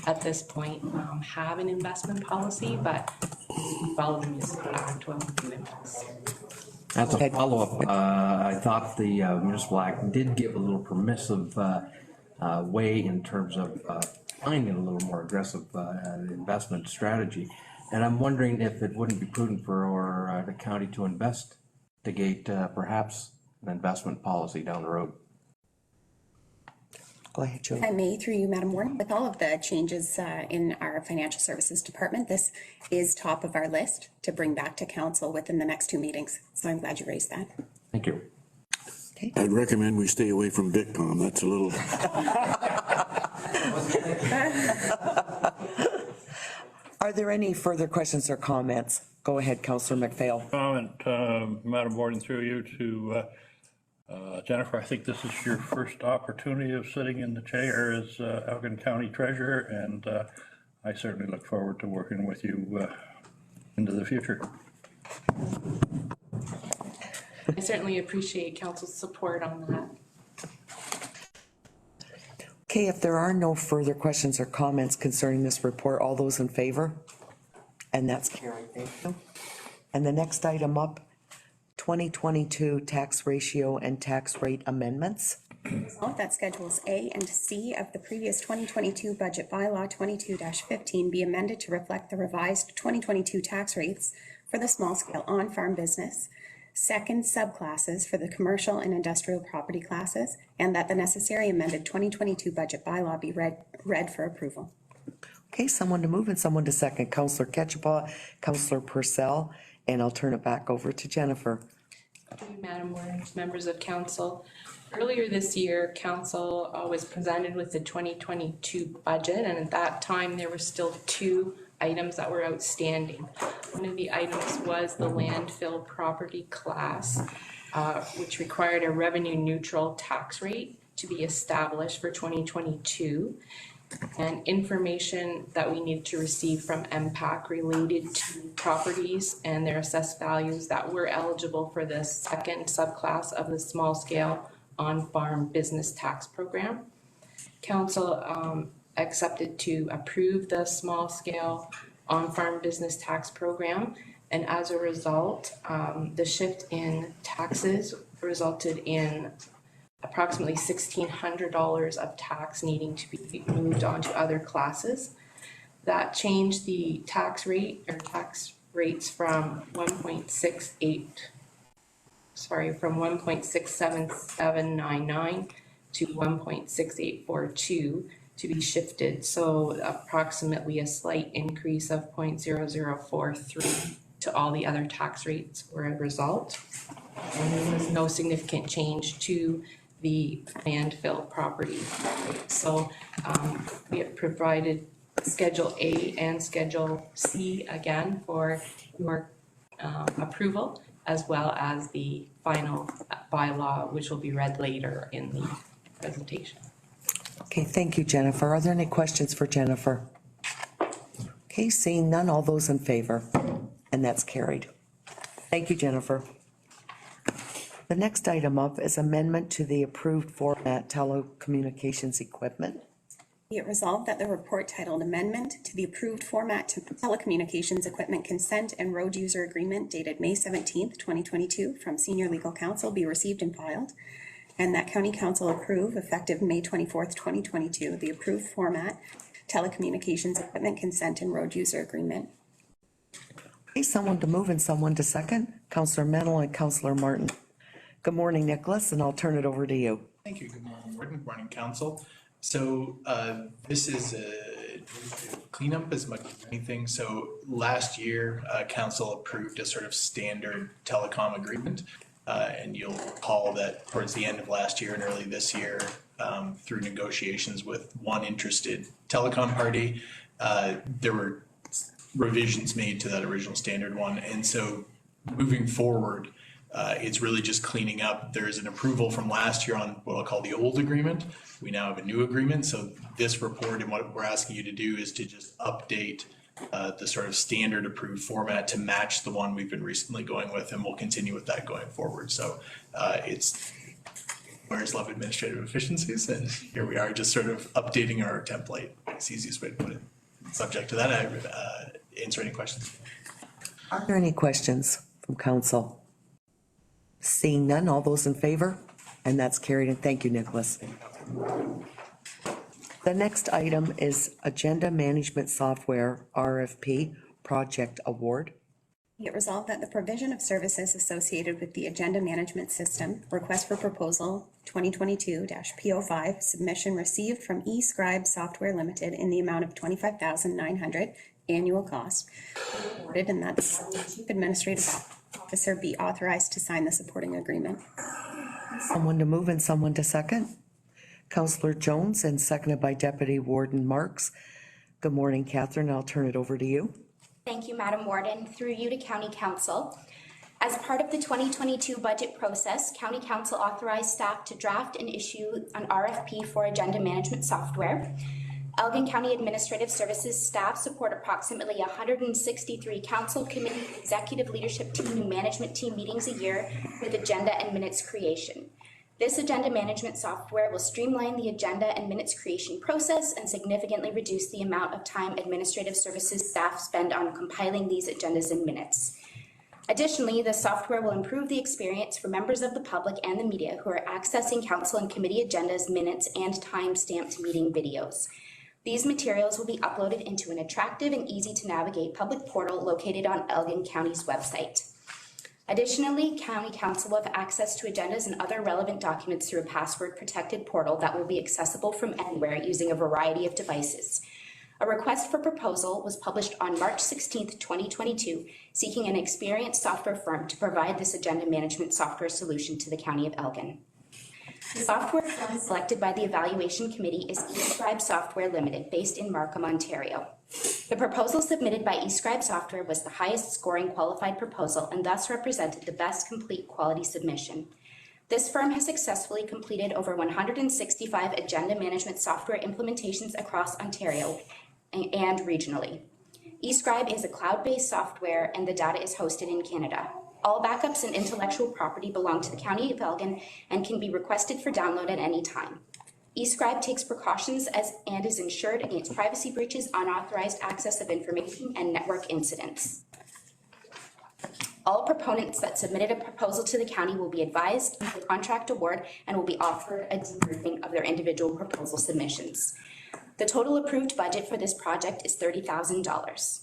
at this point, have an investment policy, but we follow the Municipal Act when we do invest. As a follow-up, I thought the Municipal Act did give a little permissive way in terms of finding a little more aggressive investment strategy. And I'm wondering if it wouldn't be prudent for the county to investigate perhaps an investment policy down the road. Go ahead, Joe. If I may, through you, Madam Warden, with all of the changes in our financial services department, this is top of our list to bring back to council within the next 2 meetings. So I'm glad you raised that. Thank you. Okay. I'd recommend we stay away from Bitcom. That's a little. Are there any further questions or comments? Go ahead, Councillor McPhail. Comment, Madam Warden, through you to Jennifer. I think this is your first opportunity of sitting in the chair as Elgin County Treasurer, and I certainly look forward to working with you into the future. I certainly appreciate council's support on that. Okay, if there are no further questions or comments concerning this report, all those in favor? And that's carried. Thank you. And the next item up, 2022 tax ratio and tax rate amendments. Resolved that Schedules A and C of the previous 2022 budget bylaw 22-15 be amended to reflect the revised 2022 tax rates for the small-scale on-farm business, second subclasses for the commercial and industrial property classes, and that the necessary amended 2022 budget bylaw be read for approval. Okay, someone to move and someone to second. Councillor Ketchapah, Councillor Purcell, and I'll turn it back over to Jennifer. Thank you, Madam Warden, members of council. Earlier this year, council was presented with the 2022 budget, and at that time there were still 2 items that were outstanding. One of the items was the landfill property class, which required a revenue neutral tax rate to be established for 2022. And information that we needed to receive from MPAC related to properties and their assessed values that were eligible for the second subclass of the small scale on-farm business tax program. Council accepted to approve the small scale on-farm business tax program, and as a result, the shift in taxes resulted in approximately $1,600 of tax needing to be moved on to other classes. That changed the tax rate or tax rates from 1.67799 to 1.6842 to be shifted. So approximately a slight increase of 0.0043 to all the other tax rates were a result. And there was no significant change to the landfill property. So we have provided Schedule A and Schedule C again for your approval, as well as the final bylaw, which will be read later in the presentation. Okay, thank you, Jennifer. Are there any questions for Jennifer? Okay, seeing none, all those in favor, and that's carried. Thank you, Jennifer. The next item up is amendment to the approved format telecommunications equipment. Be it resolved that the report titled Amendment to the Approved Format to Telecommunications Equipment Consent and Road User Agreement dated May 17th, 2022 from Senior Legal Counsel be received and filed, and that County Council approve effective May 24th, 2022, the approved format Telecommunications Equipment Consent and Road User Agreement. Okay, someone to move and someone to second. Councillor Mennel and Councillor Martin. Good morning, Nicholas, and I'll turn it over to you. Thank you. Good morning, Warden. Good morning, Council. So this is a cleanup as much as anything. So last year, Council approved a sort of standard telecom agreement. And you'll recall that towards the end of last year and early this year, through negotiations with one interested telecom party, there were revisions made to that original standard one. And so moving forward, it's really just cleaning up. There's an approval from last year on what I'll call the old agreement. We now have a new agreement. So this report and what we're asking you to do is to just update the sort of standard approved format to match the one we've been recently going with, and we'll continue with that going forward. So it's lawyers love administrative efficiencies, and here we are just sort of updating our template. It's the easiest way to put it. Subject to that, I would answer any questions. Are there any questions from council? Seeing none, all those in favor? And that's carried, and thank you, Nicholas. The next item is Agenda Management Software RFP Project Award. Be it resolved that the provision of services associated with the agenda management system, request for proposal 2022-P05, submission received from eScribe Software Limited in the amount of $25,900 annual cost, awarded, and that the Chief Administrative Officer be authorized to sign the supporting agreement. Someone to move and someone to second. Councillor Jones and seconded by Deputy Warden Marks. Good morning, Catherine. I'll turn it over to you. Thank you, Madam Warden. Through you to County Council. As part of the 2022 budget process, County Council authorized staff to draft and issue an RFP for agenda management software. Elgin County Administrative Services staff support approximately 163 council, committee, executive leadership team, and management team meetings a year with agenda and minutes creation. This agenda management software will streamline the agenda and minutes creation process and significantly reduce the amount of time administrative services staff spend on compiling these agendas and minutes. Additionally, the software will improve the experience for members of the public and the media who are accessing council and committee agendas, minutes, and time-stamped meeting videos. These materials will be uploaded into an attractive and easy to navigate public portal located on Elgin County's website. Additionally, County Council will have access to agendas and other relevant documents through a password-protected portal that will be accessible from anywhere using a variety of devices. A request for proposal was published on March 16th, 2022, seeking an experienced software firm to provide this agenda management software solution to the County of Elgin. The software firm selected by the evaluation committee is eScribe Software Limited, based in Markham, Ontario. The proposal submitted by eScribe Software was the highest scoring qualified proposal and thus represented the best complete quality submission. This firm has successfully completed over 165 agenda management software implementations across Ontario and regionally. eScribe is a cloud-based software and the data is hosted in Canada. All backups and intellectual property belong to the County of Elgin and can be requested for download at any time. eScribe takes precautions and is insured against privacy breaches, unauthorized access of information, and network incidents. All proponents that submitted a proposal to the county will be advised of the contract award and will be offered a debriefing of their individual proposal submissions. The total approved budget for this project is $30,000.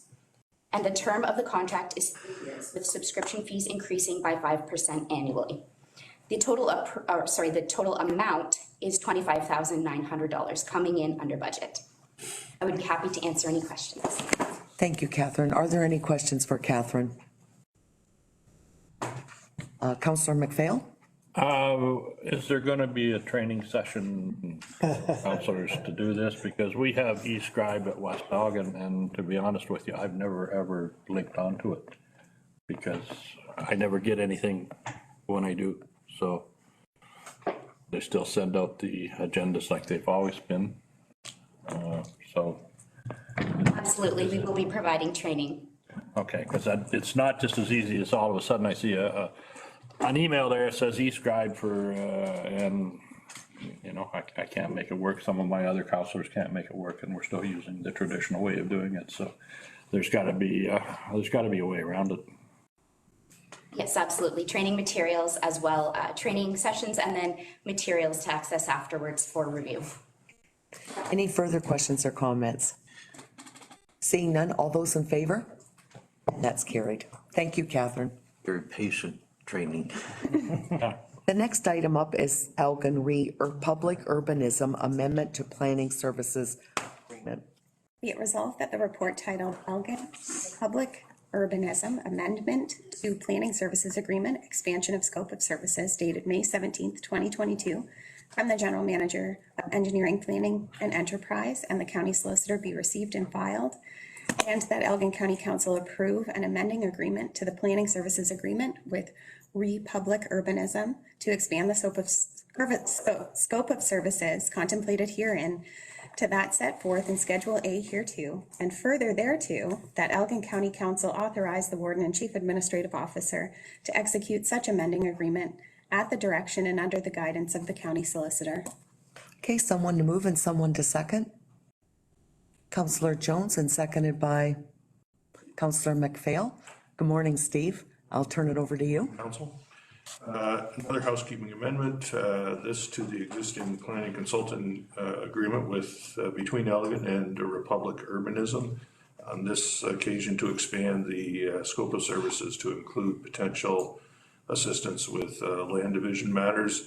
And the term of the contract is 3 years, with subscription fees increasing by 5% annually. The total amount is $25,900, coming in under budget. I would be happy to answer any questions. Thank you, Catherine. Are there any questions for Catherine? Councillor McPhail? Is there gonna be a training session for counselors to do this? Because we have e-scribe at West Elgin, and to be honest with you, I've never ever linked onto it. Because I never get anything when I do, so they still send out the agendas like they've always been. So, Absolutely, we will be providing training. okay, because it's not just as easy as all of a sudden I see an email there that says e-scribe for, and, you know, I can't make it work. Some of my other counselors can't make it work, and we're still using the traditional way of doing it. So there's gotta be a way around it. Yes, absolutely. Training materials as well, training sessions, and then materials to access afterwards for review. Any further questions or comments? Seeing none, all those in favor? That's carried. Thank you, Catherine. Very patient training. The next item up is Elgin Public Urbanism Amendment to Planning Services Agreement. Be it resolved that the report titled Elgin Public Urbanism Amendment to Planning Services Agreement, Expansion of Scope of Services, dated May 17th, 2022, from the General Manager of Engineering, Planning and Enterprise and the County Solicitor be received and filed, and that Elgin County Council approve an amending agreement to the Planning Services Agreement with Republic Urbanism to expand the scope of services contemplated herein to that set forth in Schedule A hereto, and further thereto, that Elgin County Council authorize the Warden and Chief Administrative Officer to execute such amending agreement at the direction and under the guidance of the County Solicitor. Okay, someone to move and someone to second. Councillor Jones, and seconded by Councillor McPhail. Good morning, Steve. I'll turn it over to you. Council. Another housekeeping amendment, this to the existing planning consultant agreement with between Elgin and Republic Urbanism. On this occasion, to expand the scope of services to include potential assistance with land division matters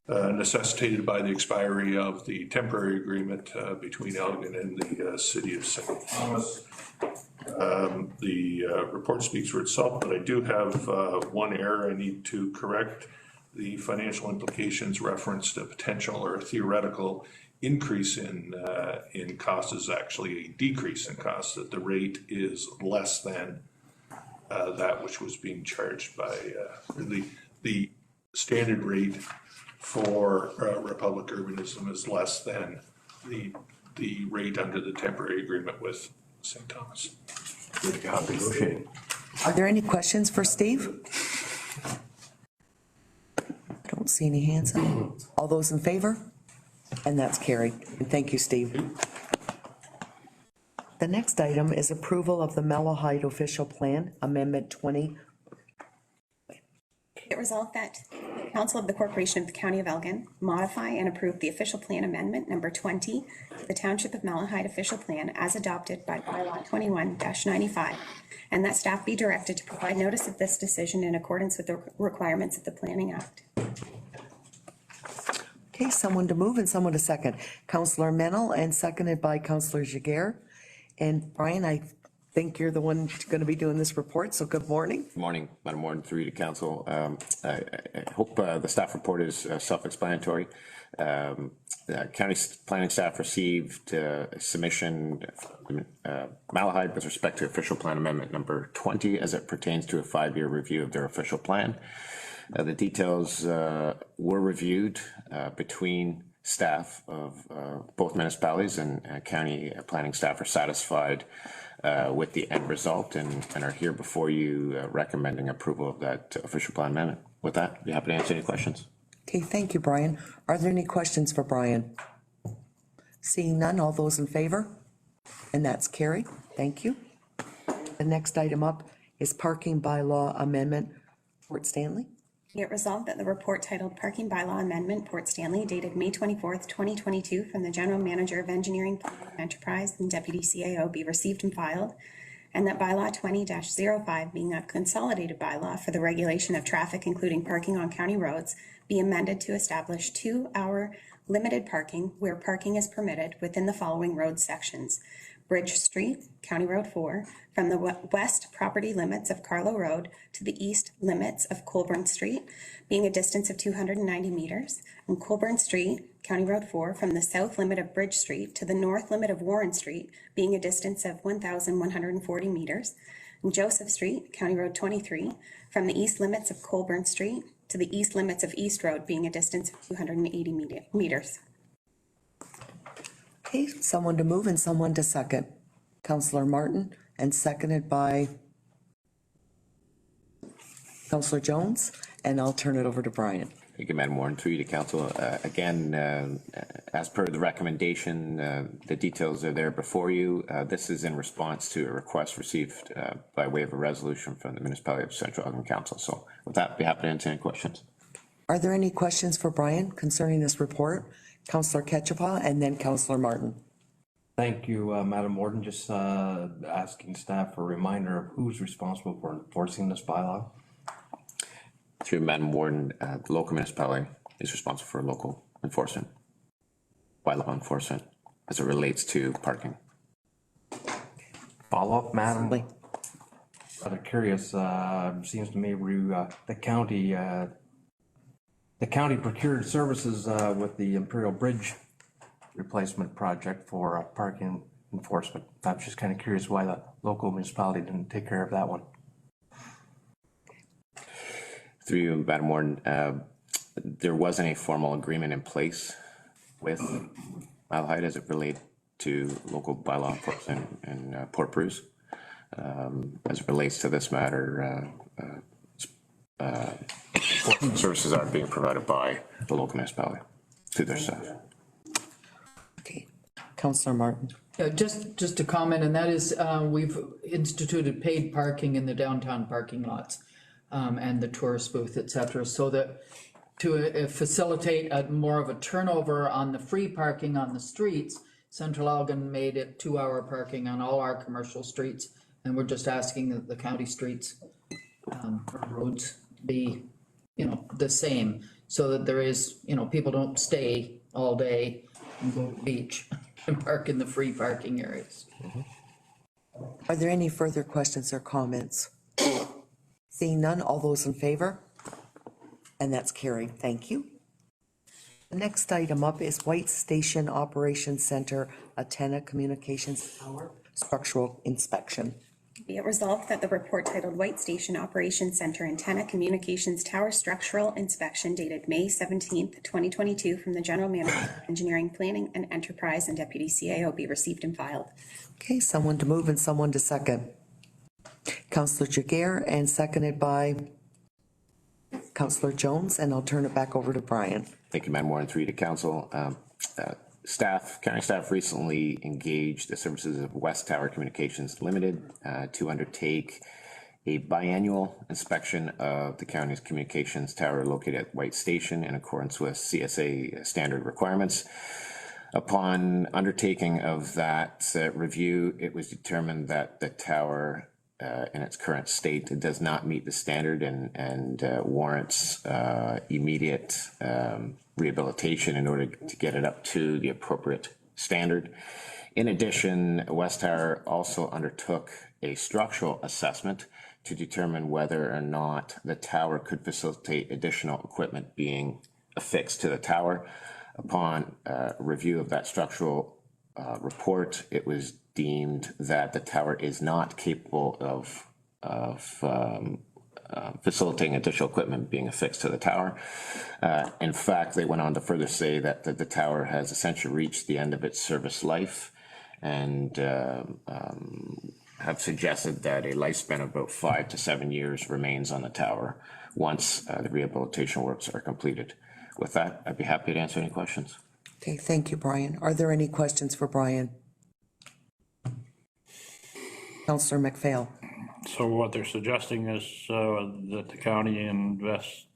necessitated by the expiry of the temporary agreement between Elgin and the city of St. Thomas. The report speaks for itself, but I do have one error I need to correct. The financial implications referenced a potential or a theoretical increase in cost is actually a decrease in cost, that the rate is less than that which was being charged by the standard rate for Republic Urbanism is less than the rate under the temporary agreement with St. Thomas. Good job negotiating. Are there any questions for Steve? I don't see any hands up. All those in favor? And that's carried. And thank you, Steve. The next item is approval of the Malahide Official Plan, Amendment 20. It resolved that the Council of the Corporation of the County of Elgin modify and approve the official plan amendment number 20 to the Township of Malahide official plan as adopted by bylaw 21-95, and that staff be directed to provide notice of this decision in accordance with the requirements of the Planning Act. Okay, someone to move and someone to second. Councillor Mennel, and seconded by Councillor Jaguar. And Brian, I think you're the one going to be doing this report, so good morning. Good morning, Madam Warden, through you to Council. I hope the staff report is self-explanatory. County planning staff received a submission from Malahide with respect to official plan amendment number 20 as it pertains to a 5-year review of their official plan. The details were reviewed between staff of both municipalities, and county planning staff are satisfied with the end result and are here before you recommending approval of that official plan amendment. With that, I'd be happy to answer any questions. Okay, thank you, Brian. Are there any questions for Brian? Seeing none, all those in favor? And that's carried. Thank you. The next item up is Parking Bylaw Amendment, Port Stanley. Be it resolved that the report titled Parking Bylaw Amendment, Port Stanley, dated May 24th, 2022, from the General Manager of Engineering, Planning and Enterprise and Deputy CAO be received and filed, and that bylaw 20-05, being a consolidated bylaw for the regulation of traffic, including parking on county roads, be amended to establish 2-hour limited parking where parking is permitted within the following road sections. Bridge Street, County Road 4, from the west property limits of Carlow Road to the east limits of Colburn Street, being a distance of 290 meters, and Colburn Street, County Road 4, from the south limit of Bridge Street to the north limit of Warren Street, being a distance of 1,140 meters, and Joseph Street, County Road 23, from the east limits of Colburn Street to the east limits of East Road, being a distance of 280 meters. Okay, someone to move and someone to second. Counselor Martin, and seconded by Counselor Jones, and I'll turn it over to Brian. Thank you, Madam Warden. Through you to council. Again, as per the recommendation, the details are there before you. This is in response to a request received by way of a resolution from the municipality of Central Elgin Council. So with that, I'd be happy to answer any questions. Are there any questions for Brian concerning this report? Counselor Ketchapa and then Counselor Martin. Thank you, Madam Warden. Just asking staff for a reminder of who's responsible for enforcing this bylaw. Through Madam Warden, the local municipality is responsible for local enforcement, bylaw enforcement, as it relates to parking. Follow-up, Madam? Kind of curious, seems to me the county procured services with the Imperial Bridge replacement project for parking enforcement. I'm just kind of curious why the local municipality didn't take care of that one. Through you, Madam Warden, there wasn't a formal agreement in place with Mile High as it related to local bylaw enforcement in Port Bruce. As it relates to this matter, services are being provided by the local municipality to their staff. Okay, Counselor Martin. Yeah, just to comment, and that is, we've instituted paid parking in the downtown parking lots, and the tourist booth, et cetera, so that to facilitate more of a turnover on the free parking on the streets, Central Elgin made it 2-hour parking on all our commercial streets, and we're just asking that the county streets, or roads be, the same, so that there is, people don't stay all day and go to the beach and park in the free parking areas. Are there any further questions or comments? Seeing none, all those in favor? And that's carried. Thank you. The next item up is White Station Operations Center, Telecommunications Tower Structural Inspection. Be it resolved that the report titled White Station Operations Center Antenna Communications Tower Structural Inspection dated May 17th, 2022 from the General Manager of Engineering, Planning and Enterprise and Deputy CAO be received and filed. Okay, someone to move and someone to second. Counselor Jiguer, and seconded by Counselor Jones, and I'll turn it back over to Brian. Thank you, Madam Warden. Through you to council. County staff recently engaged the services of West Tower Communications Limited to undertake a biannual inspection of the county's communications tower located at White Station in accordance with CSA standard requirements. Upon undertaking of that review, it was determined that the tower in its current state does not meet the standard and warrants immediate rehabilitation in order to get it up to the appropriate standard. In addition, West Tower also undertook a structural assessment to determine whether or not the tower could facilitate additional equipment being affixed to the tower. Upon review of that structural report, it was deemed that the tower is not capable of facilitating additional equipment being affixed to the tower. In fact, they went on to further say that the tower has essentially reached the end of its service life and have suggested that a lifespan of about 5 to 7 years remains on the tower once the rehabilitation works are completed. With that, I'd be happy to answer any questions. Okay, thank you, Brian. Are there any questions for Brian? Councillor McPhail. So what they're suggesting is that the county invest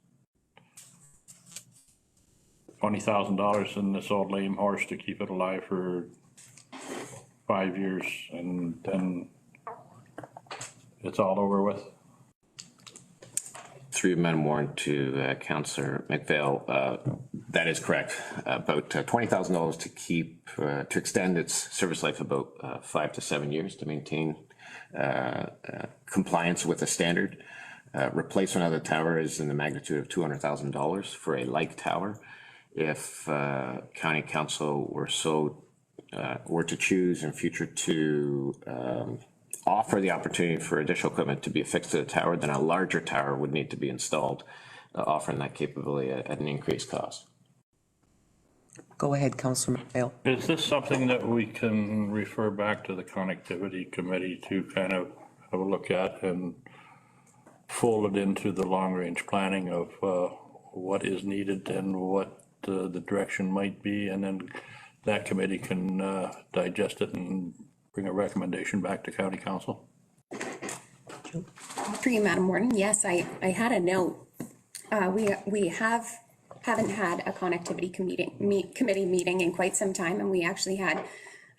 $20,000 in this old lame horse to keep it alive for 5 years, and then it's all over with. Through Madam Warren to Councillor McPhail, That is correct. About $20,000 to keep, to extend its service life about 5 to 7 years to maintain compliance with the standard. Replacement of the tower is in the magnitude of $200,000 for a like tower. If county council were to choose in future to offer the opportunity for additional equipment to be affixed to the tower, then a larger tower would need to be installed, offering that capability at an increased cost. Go ahead, Councillor McPhail. Is this something that we can refer back to the connectivity committee to kind of have a look at and fold it into the long-range planning of what is needed and what the direction might be, and then that committee can digest it and bring a recommendation back to county council? Through you, Madam Warden. Yes, I had a note. We haven't had a connectivity committee meeting in quite some time, and we actually had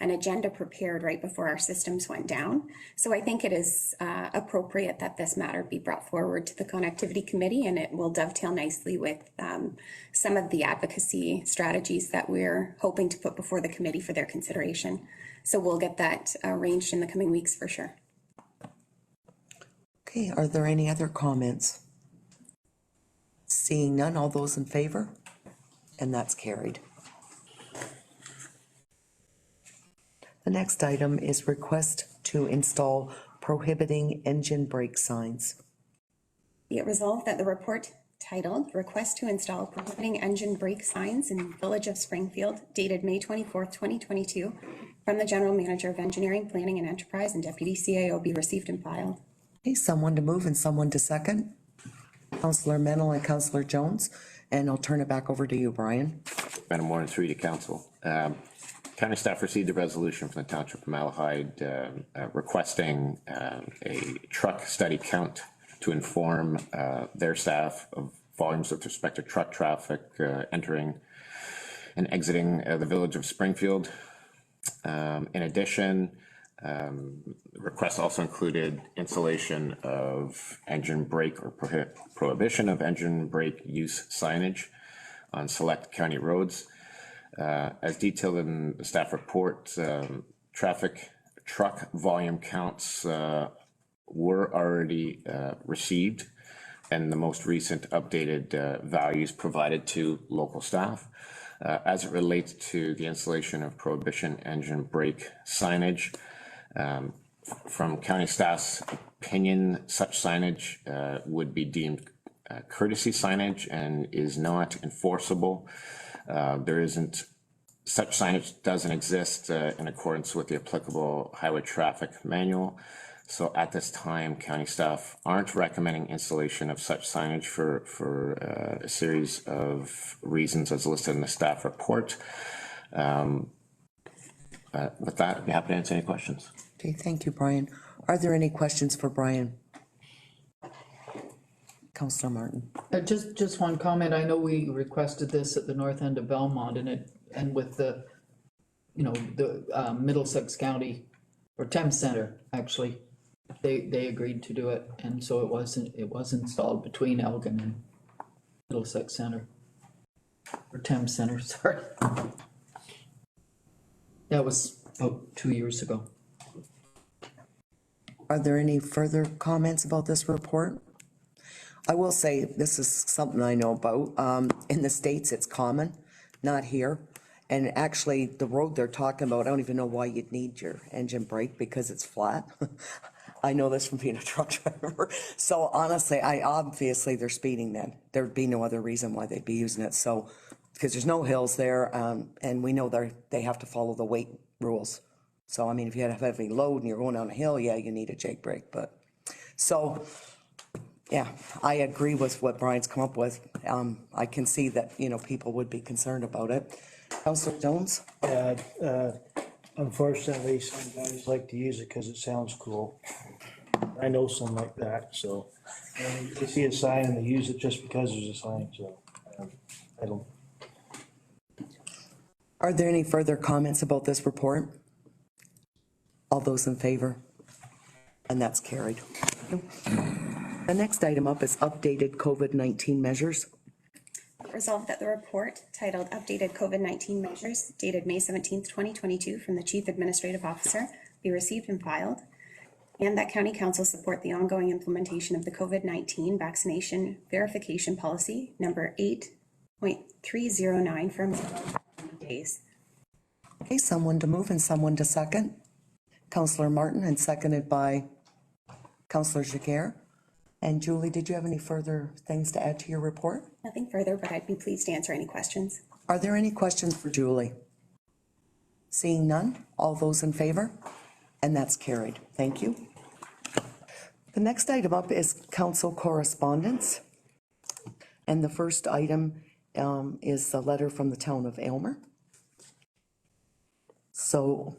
an agenda prepared right before our systems went down. So I think it is appropriate that this matter be brought forward to the connectivity committee, and it will dovetail nicely with some of the advocacy strategies that we're hoping to put before the committee for their consideration. So we'll get that arranged in the coming weeks for sure. Okay, are there any other comments? Seeing none, all those in favor? And that's carried. The next item is request to install prohibiting engine brake signs. Be it resolved that the report titled Request to Install Prohibiting Engine Brake Signs in Village of Springfield, dated May 24th, 2022, from the General Manager of Engineering, Planning and Enterprise and Deputy CAO be received and filed. Okay, someone to move and someone to second. Councillor Mennel and Councillor Jones, and I'll turn it back over to you, Brian. Madam Warden, through to council. County staff received a resolution from the Township of Malahide requesting a truck study count to inform their staff of volumes with respect to truck traffic entering and exiting the village of Springfield. In addition, request also included installation of engine brake or prohibition of engine brake use signage on select county roads. As detailed in the staff report, truck volume counts were already received, and the most recent updated values provided to local staff. As it relates to the installation of prohibition engine brake signage, from county staff's opinion, such signage would be deemed courtesy signage and is not enforceable. Such signage doesn't exist in accordance with the applicable highway traffic manual. So at this time, county staff aren't recommending installation of such signage for a series of reasons as listed in the staff report. With that, I'd be happy to answer any questions. Okay, thank you, Brian. Are there any questions for Brian? Councillor Martin. Just one comment. I know we requested this at the north end of Belmont and with the, the Middlesex County or Thames Center, actually, they agreed to do it. And so it was installed between Elgin and Middlesex Center or Thames Center, sorry. That was about 2 years ago. Are there any further comments about this report? I will say, this is something I know about. In the States, it's common, not here. And actually, the road they're talking about, I don't even know why you'd need your engine brake because it's flat. I know this from being a truck driver. So honestly, obviously they're speeding then. There'd be no other reason why they'd be using it. So, because there's no hills there, and we know they have to follow the weight rules. So, I mean, if you had a heavy load and you're going down a hill, yeah, you need a jake brake. But, so, yeah, I agree with what Brian's come up with. I can see that, people would be concerned about it. Councillor Jones? Unfortunately, some guys like to use it because it sounds cool. I know some like that, so they see a sign and they use it just because there's a sign, so I don't. Are there any further comments about this report? All those in favor? And that's carried. The next item up is updated COVID-19 measures. Resolved that the report titled Updated COVID-19 Measures dated May 17th, 2022 from the Chief Administrative Officer be received and filed, and that County Council support the ongoing implementation of the COVID-19 vaccination verification policy number 8.309 for 90 days. Okay, someone to move and someone to second. Councillor Martin and seconded by Councillor Jiguer. And Julie, did you have any further things to add to your report? Nothing further, but I'd be pleased to answer any questions. Are there any questions for Julie? Seeing none, all those in favor? And that's carried. Thank you. The next item up is council correspondence. And the first item is a letter from the town of Aylmer. So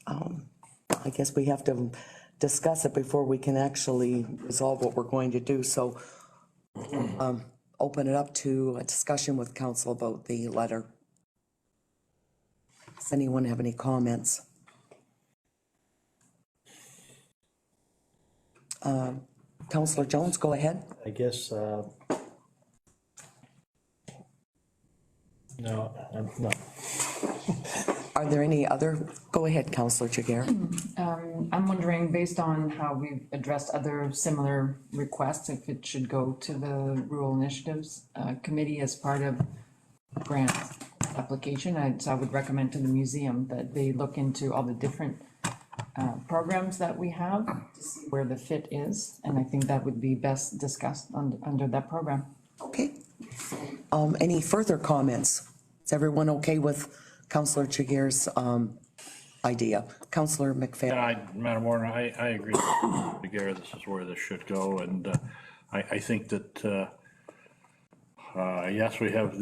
I guess we have to discuss it before we can actually resolve what we're going to do. So open it up to a discussion with council about the letter. Does anyone have any comments? Councillor Jones, go ahead. I guess, no, I'm not. Are there any other, go ahead, Councillor Jiguer. I'm wondering, based on how we've addressed other similar requests, if it should go to the Rural Initiatives Committee as part of grant application. So I would recommend to the museum that they look into all the different programs that we have to see where the fit is, and I think that would be best discussed under that program. Okay. Any further comments? Is everyone okay with Councillor Jiguer's idea? Councillor McPhail. Madam Warden, I agree with Jiguer. This is where this should go, and I think that yes, we have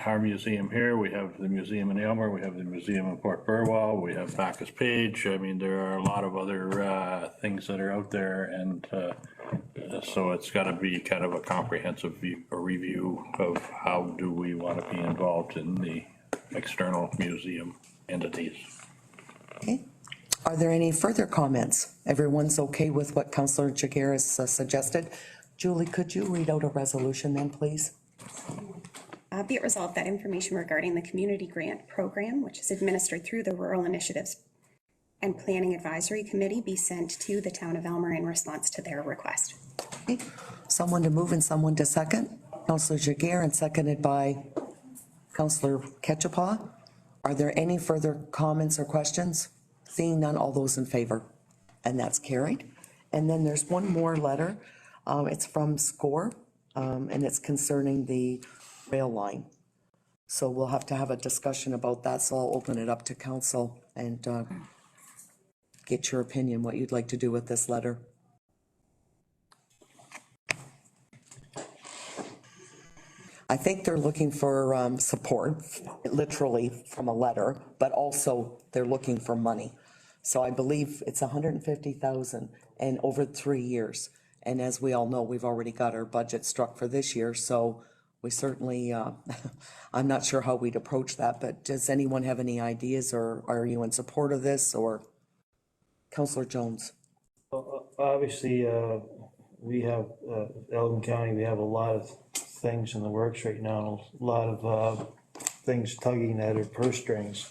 our museum here, we have the museum in Aylmer, we have the museum in Port Burwell, we have Bacchus Page. I mean, there are a lot of other things that are out there, and so it's got to be kind of a comprehensive review of how do we want to be involved in the external museum entities. Okay. Are there any further comments? Everyone's okay with what Councillor Jiguer has suggested? Julie, could you read out a resolution then, please? Be it resolved that information regarding the community grant program, which is administered through the Rural Initiatives and Planning Advisory Committee, be sent to the town of Aylmer in response to their request. Okay. Someone to move and someone to second. Councillor Jiguer and seconded by Councillor Ketchapaw. Are there any further comments or questions? Seeing none, all those in favor? And that's carried. And then there's one more letter. It's from SCORE, and it's concerning the rail line. So we'll have to have a discussion about that. So I'll open it up to council and get your opinion, what you'd like to do with this letter. I think they're looking for support, literally from a letter, but also they're looking for money. So I believe it's 150,000 and over 3 years. And as we all know, we've already got our budget struck for this year. So we certainly, I'm not sure how we'd approach that, but does anyone have any ideas, or are you in support of this? Or Councillor Jones? Obviously, we have, Elgin County, we have a lot of things in the works right now, a lot of things tugging at our purse strings.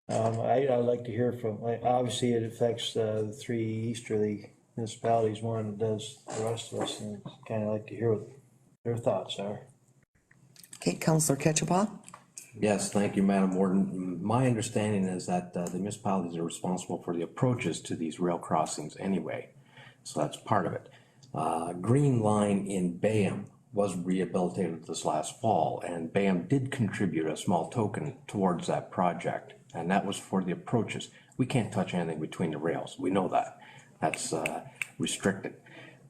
I'd like to hear from, obviously it affects the three easterly municipalities more than it does the rest of us, and kind of like to hear what their thoughts are. Okay, Councillor Ketchapaw? Yes, thank you, Madam Warden. My understanding is that the municipalities are responsible for the approaches to these rail crossings anyway, so that's part of it. Green Line in Bayham was rehabilitated this last fall, and Bayham did contribute a small token towards that project, and that was for the approaches. We can't touch anything between the rails. We know that. That's restricted.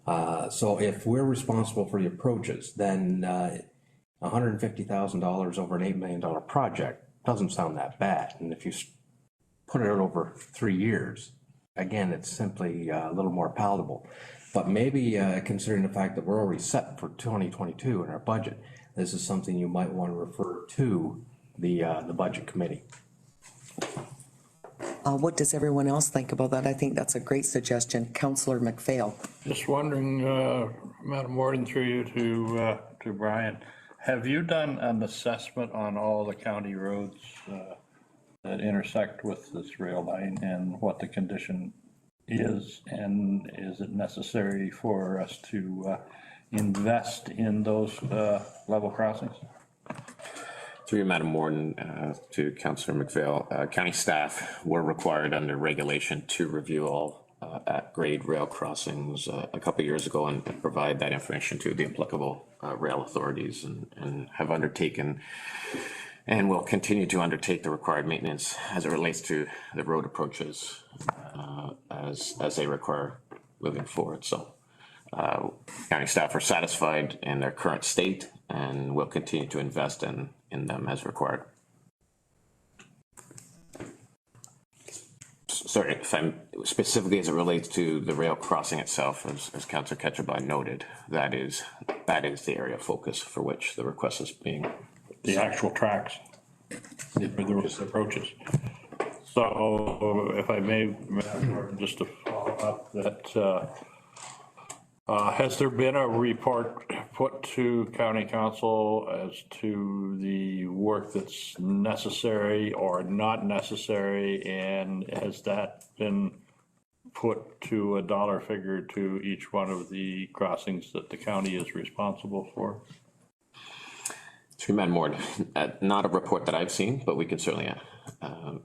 So if we're responsible for the approaches, then $150,000 over an $8 million project doesn't sound that bad. And if you put it out over 3 years, again, it's simply a little more palatable. But maybe considering the fact that we're already set for 2022 in our budget, this is something you might want to refer to the budget committee. What does everyone else think about that? I think that's a great suggestion. Councillor McPhail. Just wondering, Madam Warden, through you to Brian, Have you done an assessment on all the county roads that intersect with this rail line and what the condition is? And is it necessary for us to invest in those level crossings? Through you, Madam Warden, to Councillor McPhail, county staff were required under regulation to review all at-grade rail crossings a couple of years ago and provide that information to the applicable rail authorities, and have undertaken and will continue to undertake the required maintenance as it relates to the road approaches as they require moving forward. So county staff are satisfied in their current state and will continue to invest in them as required. Sorry, if I'm specifically as it relates to the rail crossing itself, as Councillor Ketchabah noted, that is the area of focus for which the request is being. The actual tracks, the approaches. So if I may, just to follow up that, has there been a report put to county council as to the work that's necessary or not necessary? And has that been put to a dollar figure to each one of the crossings that the county is responsible for? Through Madam Warden, not a report that I've seen, but we can certainly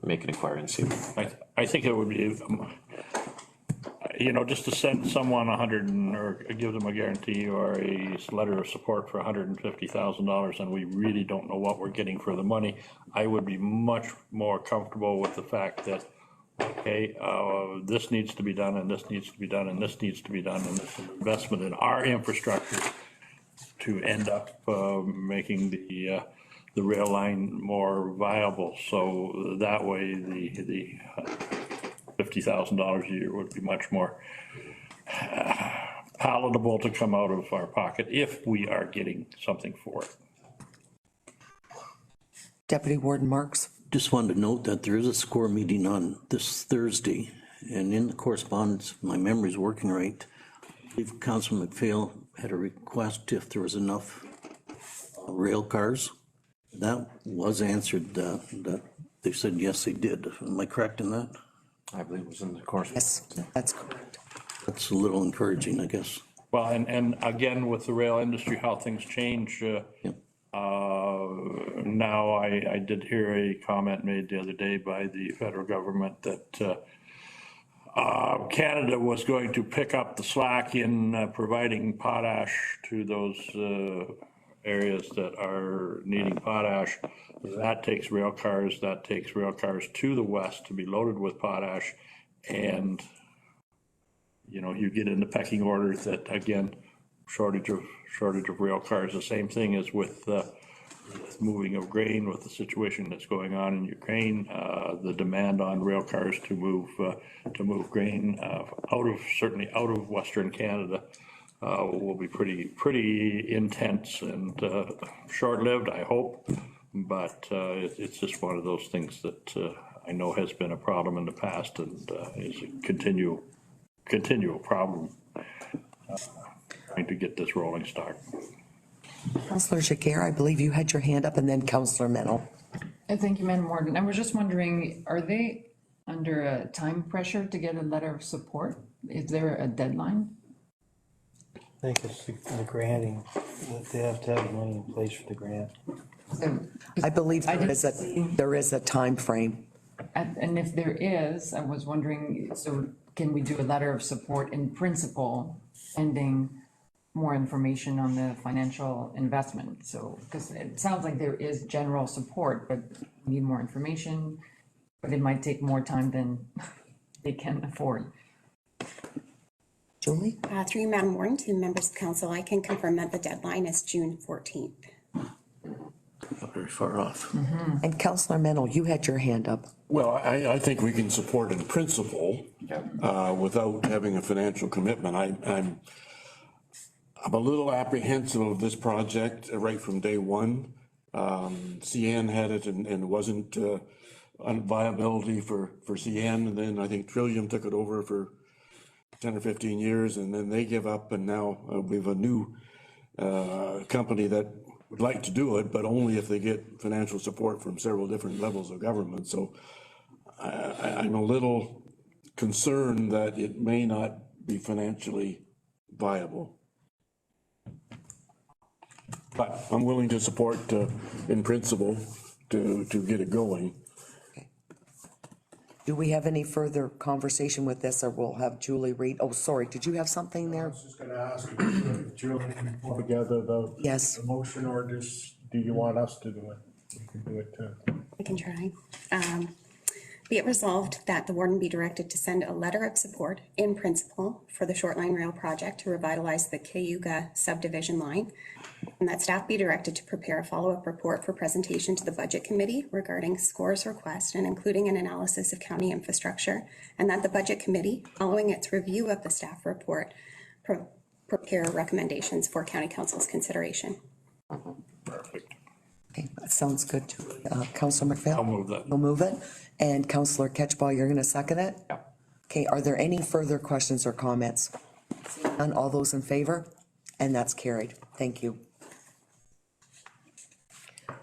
make an inquiry and see. I think it would be, just to send someone or give them a guarantee or a letter of support for $150,000 and we really don't know what we're getting for the money, I would be much more comfortable with the fact that, okay, this needs to be done and this needs to be done and this needs to be done, and this is an investment in our infrastructure to end up making the rail line more viable. So that way the $50,000 a year would be much more palatable to come out of our pocket if we are getting something for it. Deputy Warden Marks. Just wanted to note that there is a SCORE meeting on this Thursday, and in the correspondence, if my memory's working right, I believe Councilman McPhail had a request if there was enough rail cars. That was answered, that they said yes, they did. Am I correct in that? I believe it was in the correspondence. Yes, that's correct. That's a little encouraging, I guess. Well, and again, with the rail industry, how things change. Now I did hear a comment made the other day by the federal government that Canada was going to pick up the slack in providing potash to those areas that are needing potash. That takes rail cars to the west to be loaded with potash, and you get into pecking orders that, again, shortage of rail cars. The same thing as with moving of grain, with the situation that's going on in Ukraine. The demand on rail cars to move grain certainly out of Western Canada will be pretty intense and short-lived, I hope. But it's just one of those things that I know has been a problem in the past and is a continual problem trying to get this rolling start. Councillor Jacquer, I believe you had your hand up, and then Councillor Mennel. Thank you, Madam Warden. I was just wondering, are they under a time pressure to get a letter of support? Is there a deadline? I think it's the granting, that they have to have money in place for the grant. I believe there is a time frame. And if there is, I was wondering, so can we do a letter of support in principle pending more information on the financial investment? So, because it sounds like there is general support, but we need more information, but it might take more time than they can afford. Julie? Through you, Madam Warden, to members of council, I can confirm that the deadline is June 14th. Not very far off. And Councillor Mennel, you had your hand up. Well, I think we can support in principle without having a financial commitment. I'm a little apprehensive of this project right from day one. CN had it and wasn't on viability for CN, and then I think Trillium took it over for 10 or 15 years, and then they give up, and now we have a new company that would like to do it, but only if they get financial support from several different levels of government. So I'm a little concerned that it may not be financially viable. But I'm willing to support, in principle, to get it going. Do we have any further conversation with this, or we'll have Julie read? Oh, sorry, did you have something there? I was just gonna ask, if Julie can pull together Yes. the motion, or just, do you want us to do it? We can do it too. We can try. Be it resolved that the warden be directed to send a letter of support in principle for the short line rail project to revitalize the Cayuga subdivision line, and that staff be directed to prepare a follow-up report for presentation to the budget committee regarding SCOR's request and including an analysis of county infrastructure, and that the budget committee, following its review of the staff report, prepare recommendations for county council's consideration. Perfect. Okay, that sounds good to Councillor McPhail. I'll move that. We'll move it. And Councillor Ketchbaugh, you're going to second it? Yeah. Okay, are there any further questions or comments? Seeing none, all those in favor? And that's carried. Thank you.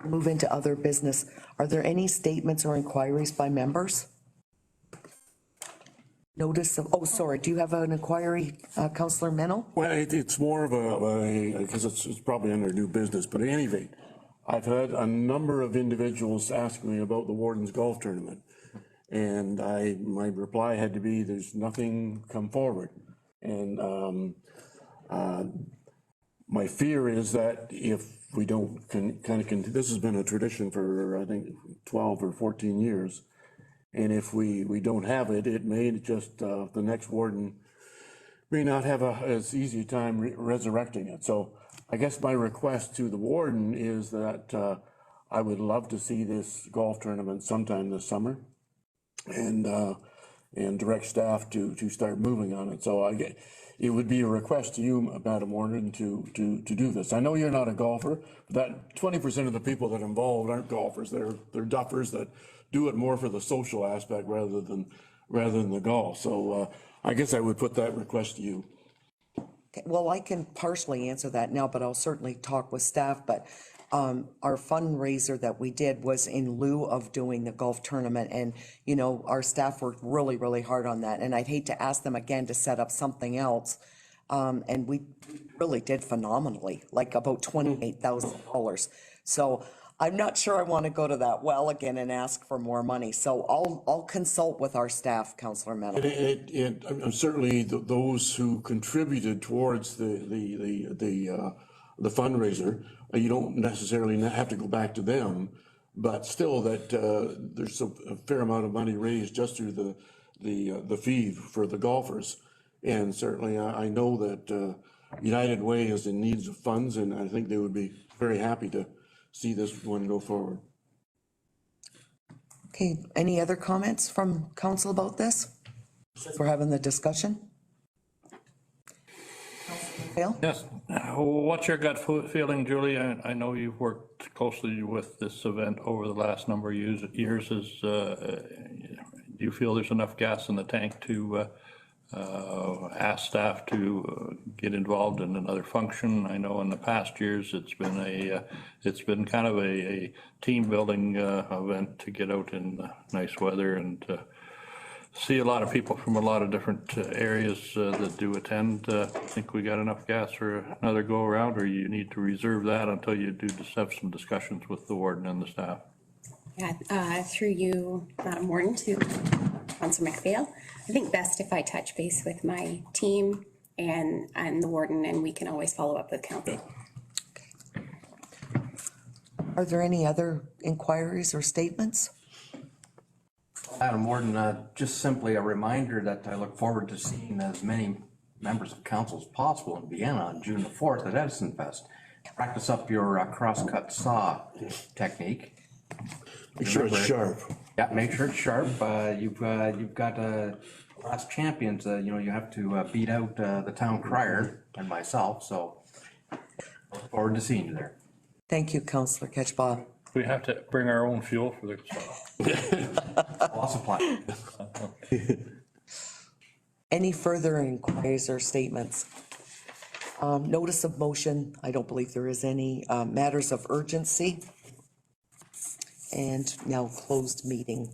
Move into other business. Are there any statements or inquiries by members? Notice of, oh, sorry, do you have an inquiry, Councillor Mennel? Well, it's more of because it's probably under new business, but at any rate, I've had a number of individuals ask me about the Warden's Golf Tournament. And my reply had to be, there's nothing come forward. And my fear is that if we don't this has been a tradition for, I think, 12 or 14 years. And if we don't have it, it may just, the next warden may not have as easy a time resurrecting it. So I guess my request to the warden is that I would love to see this golf tournament sometime this summer, and direct staff to start moving on it. So it would be a request to you, Madam Warden, to do this. I know you're not a golfer, but that 20% of the people that are involved aren't golfers. They're duffers that do it more for the social aspect rather than the golf. So I guess I would put that request to you. Okay, well, I can partially answer that now, but I'll certainly talk with staff. But our fundraiser that we did was in lieu of doing the golf tournament. And, you know, our staff worked really, really hard on that. And I'd hate to ask them again to set up something else. And we really did phenomenally, like about $28,000. So I'm not sure I want to go to that well again and ask for more money. So I'll consult with our staff, Councillor Mennel. Certainly those who contributed towards the fundraiser, you don't necessarily have to go back to them, but still that there's a fair amount of money raised just through the fee for the golfers. And certainly I know that United Way is in need of funds, and I think they would be very happy to see this one go forward. Okay, any other comments from council about this? Since we're having the discussion. Yes. What's your gut feeling, Julie? I know you've worked closely with this event over the last number of years. Do you feel there's enough gas in the tank to ask staff to get involved in another function? I know in the past years it's been kind of a team building event to get out in nice weather and see a lot of people from a lot of different areas that do attend. Think we got enough gas for another go around, or you need to reserve that until you do just have some discussions with the warden and the staff? Yeah, through you, Madam Warden, to Councillor McPhail. I think best if I touch base with my team and the warden, and we can always follow up with council. Are there any other inquiries or statements? Madam Warden, just simply a reminder that I look forward to seeing as many members of council as possible in Vienna on June the 4th at Edison Fest. Practice up your cross-cut saw technique. Make sure it's sharp. Yeah, make sure it's sharp. You've got last champions. You have to beat out the town crier and myself. So look forward to seeing you there. Thank you, Councillor Ketchbaugh. We have to bring our own fuel for the I'll supply. Any further inquiries or statements? Notice of motion, I don't believe there is any. Matters of urgency. And now closed meeting.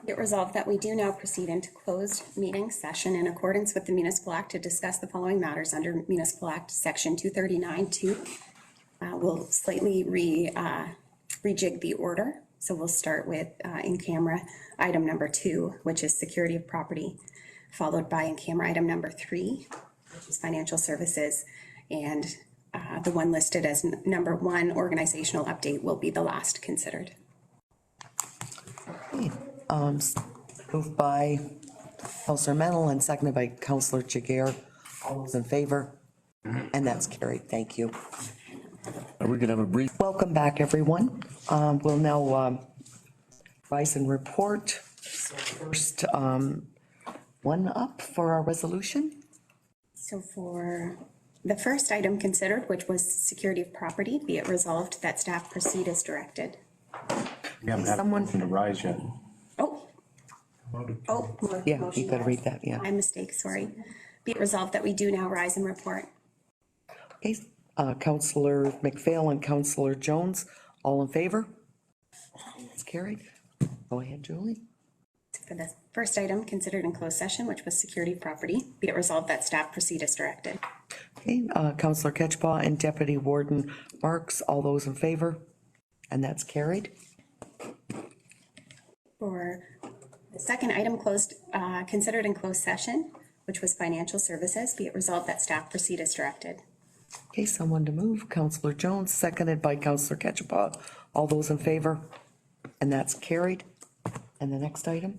It resolved that we do now proceed into closed meeting session in accordance with the Municipal Act to discuss the following matters under Municipal Act Section 239-2. We'll slightly rejig the order. So we'll start with in camera item number 2, which is security of property, followed by in camera item number 3, which is financial services, and the one listed as number 1, organizational update, will be the last considered. Moved by Councillor Mennel and seconded by Councillor Jiguer. All those in favor? And that's carried. Thank you. Are we gonna have a brief? Welcome back, everyone. We'll now rise and report. So first, one up for our resolution. So for the first item considered, which was security of property, be it resolved that staff proceed as directed. We haven't had a motion to rise yet. Yeah, motion you gotta read that, yeah. My mistake, sorry. Be it resolved that we do now rise and report. Okay, Councillor McPhail and Councillor Jones, all in favor? It's carried. Go ahead, Julie. For the first item considered in closed session, which was security of property, be it resolved that staff proceed as directed. Okay, Councillor Ketchbaugh and Deputy Warden Marks, all those in favor? And that's carried. For the second item considered in closed session, which was financial services, be it resolved that staff proceed as directed. Okay, someone to move. Councillor Jones, seconded by Councillor Ketchbaugh. All those in favor? And that's carried. And the next item?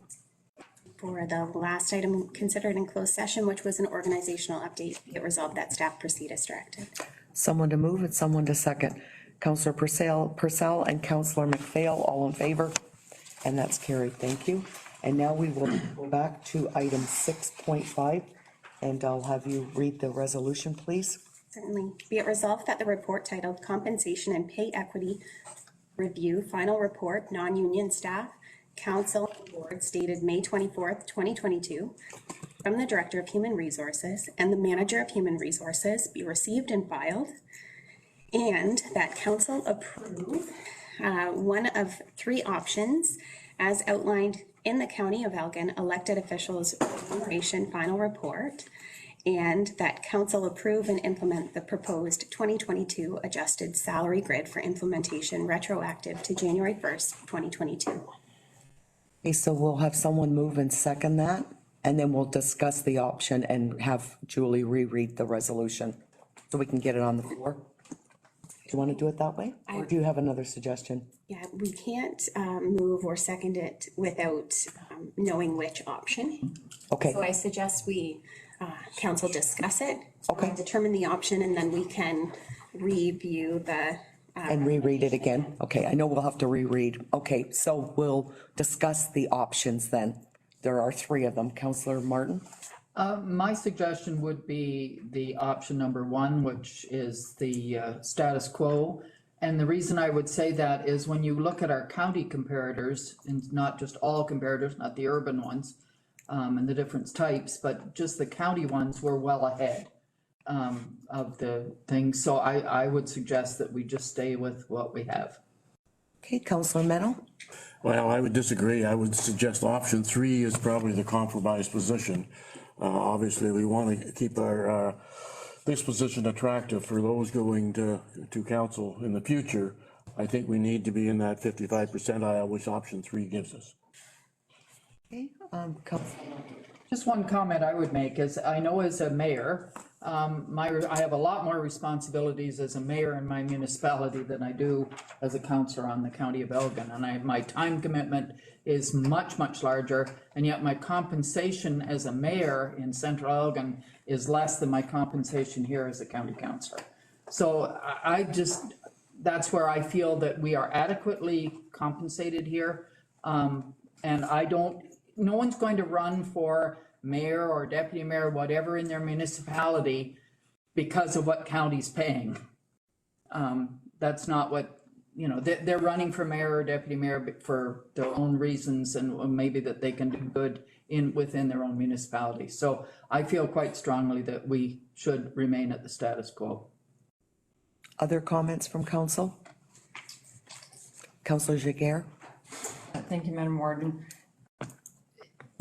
For the last item considered in closed session, which was an organizational update, be it resolved that staff proceed as directed. Someone to move and someone to second. Councillor Purcell and Councillor McPhail, all in favor? And that's carried. Thank you. And now we will go back to item 6.5, and I'll have you read the resolution, please. Certainly. Be it resolved that the report titled Compensation and Pay Equity Review Final Report, Non-Union Staff, Council and Board, dated May 24th, 2022, from the Director of Human Resources and the Manager of Human Resources be received and filed, and that Council approve one of 3 options as outlined in the County of Elgin Elected Officials Remuneration Final Report, and that Council approve and implement the proposed 2022 adjusted salary grid for implementation retroactive to January 1st, 2022. Okay, so we'll have someone move and second that, and then we'll discuss the option and have Julie reread the resolution so we can get it on the floor. Do you want to do it that way? Or do you have another suggestion? Yeah, we can't move or second it without knowing which option. Okay. So I suggest we, council discuss it. Okay. Determine the option, and then we can review the. And reread it again? Okay, I know we'll have to reread. Okay, so we'll discuss the options then. There are 3 of them. Councillor Martin? My suggestion would be the option number 1, which is the status quo. And the reason I would say that is when you look at our county comparators, and not just all comparators, not the urban ones, and the different types, but just the county ones were well ahead of the thing. So I would suggest that we just stay with what we have. Okay, Councillor Mennel? Well, I would disagree. I would suggest option 3 is probably the compromise position. Obviously, we want to keep our this position attractive for those going to council in the future. I think we need to be in that 55 percentile, which option 3 gives us. Okay, Just one comment I would make is I know as a mayor, I have a lot more responsibilities as a mayor in my municipality than I do as a councillor on the County of Elgin. And my time commitment is much, much larger. And yet my compensation as a mayor in Central Elgin is less than my compensation here as a county councillor. So that's where I feel that we are adequately compensated here. And no one's going to run for mayor or deputy mayor, whatever in their municipality because of what county's paying. That's not what you know, they're running for mayor or deputy mayor for their own reasons and maybe that they can do good within their own municipality. So I feel quite strongly that we should remain at the status quo. Other comments from council? Councillor Jiguer? Thank you, Madam Warden.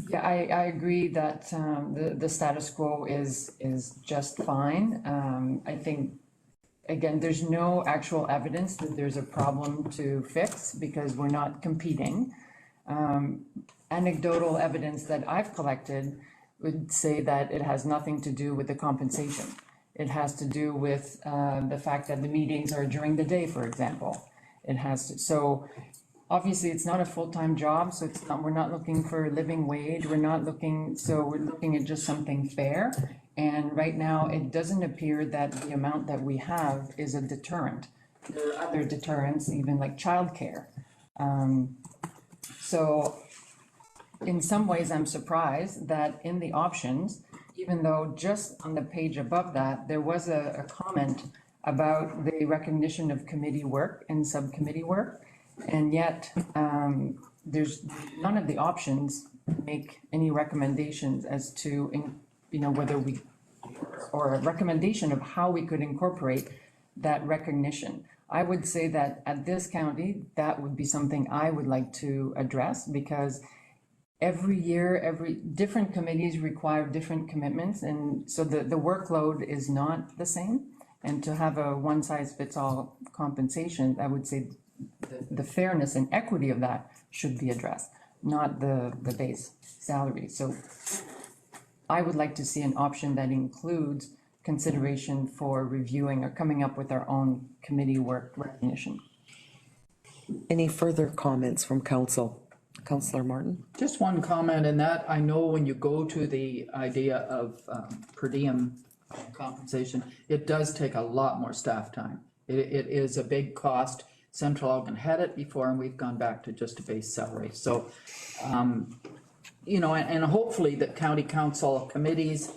Yeah, I agree that the status quo is just fine. I think, again, there's no actual evidence that there's a problem to fix because we're not competing. Anecdotal evidence that I've collected would say that it has nothing to do with the compensation. It has to do with the fact that the meetings are during the day, for example. It has to, so obviously it's not a full-time job, so it's not, we're not looking for a living wage. We're not looking, so we're looking at just something fair. And right now, it doesn't appear that the amount that we have is a deterrent. There are other deterrents, even like childcare. So in some ways, I'm surprised that in the options, even though just on the page above that, there was a comment about the recognition of committee work and subcommittee work. And yet, there's none of the options make any recommendations as to, you know, whether we, or a recommendation of how we could incorporate that recognition. I would say that at this county, that would be something I would like to address because every year, different committees require different commitments. And so the workload is not the same. And to have a one-size-fits-all compensation, I would say the fairness and equity of that should be addressed, not the base salary. So I would like to see an option that includes consideration for reviewing or coming up with our own committee work recognition. Any further comments from council? Councillor Martin? Just one comment in that I know when you go to the idea of per diem compensation, it does take a lot more staff time. It is a big cost. Central Elgin had it before and we've gone back to just a base salary. So, you know, and hopefully the county council committees,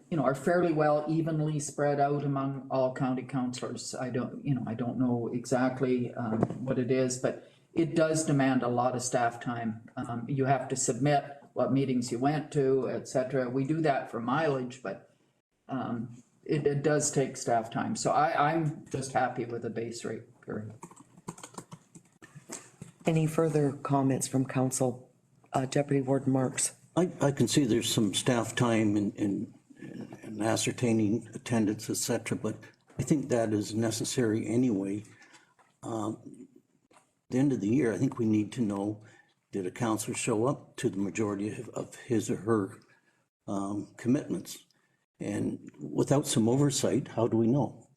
you know, are fairly well evenly spread out among all county councillors. I don't know exactly what it is, but it does demand a lot of staff time. You have to submit what meetings you went to, etc. We do that for mileage, but it does take staff time. So I'm just happy with the base rate, period. Any further comments from council? Deputy Warden Marks? I can see there's some staff time in ascertaining attendance, etc., but I think that is necessary anyway. At the end of the year, I think we need to know, did a councillor show up to the majority of his or her commitments? And without some oversight, how do we know?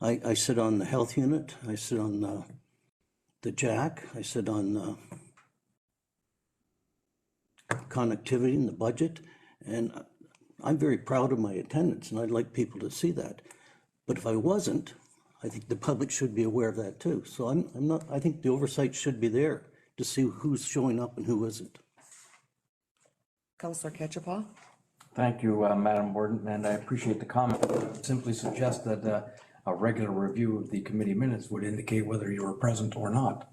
I sit on the health unit, I sit on the JAC, I sit on connectivity and the budget, and I'm very proud of my attendance, and I'd like people to see that. But if I wasn't, I think the public should be aware of that too. So I'm not, I think the oversight should be there to see who's showing up and who isn't. Councillor Ketchapaw? Thank you, Madam Warden, and I appreciate the comment. Simply suggest that a regular review of the committee minutes would indicate whether you were present or not.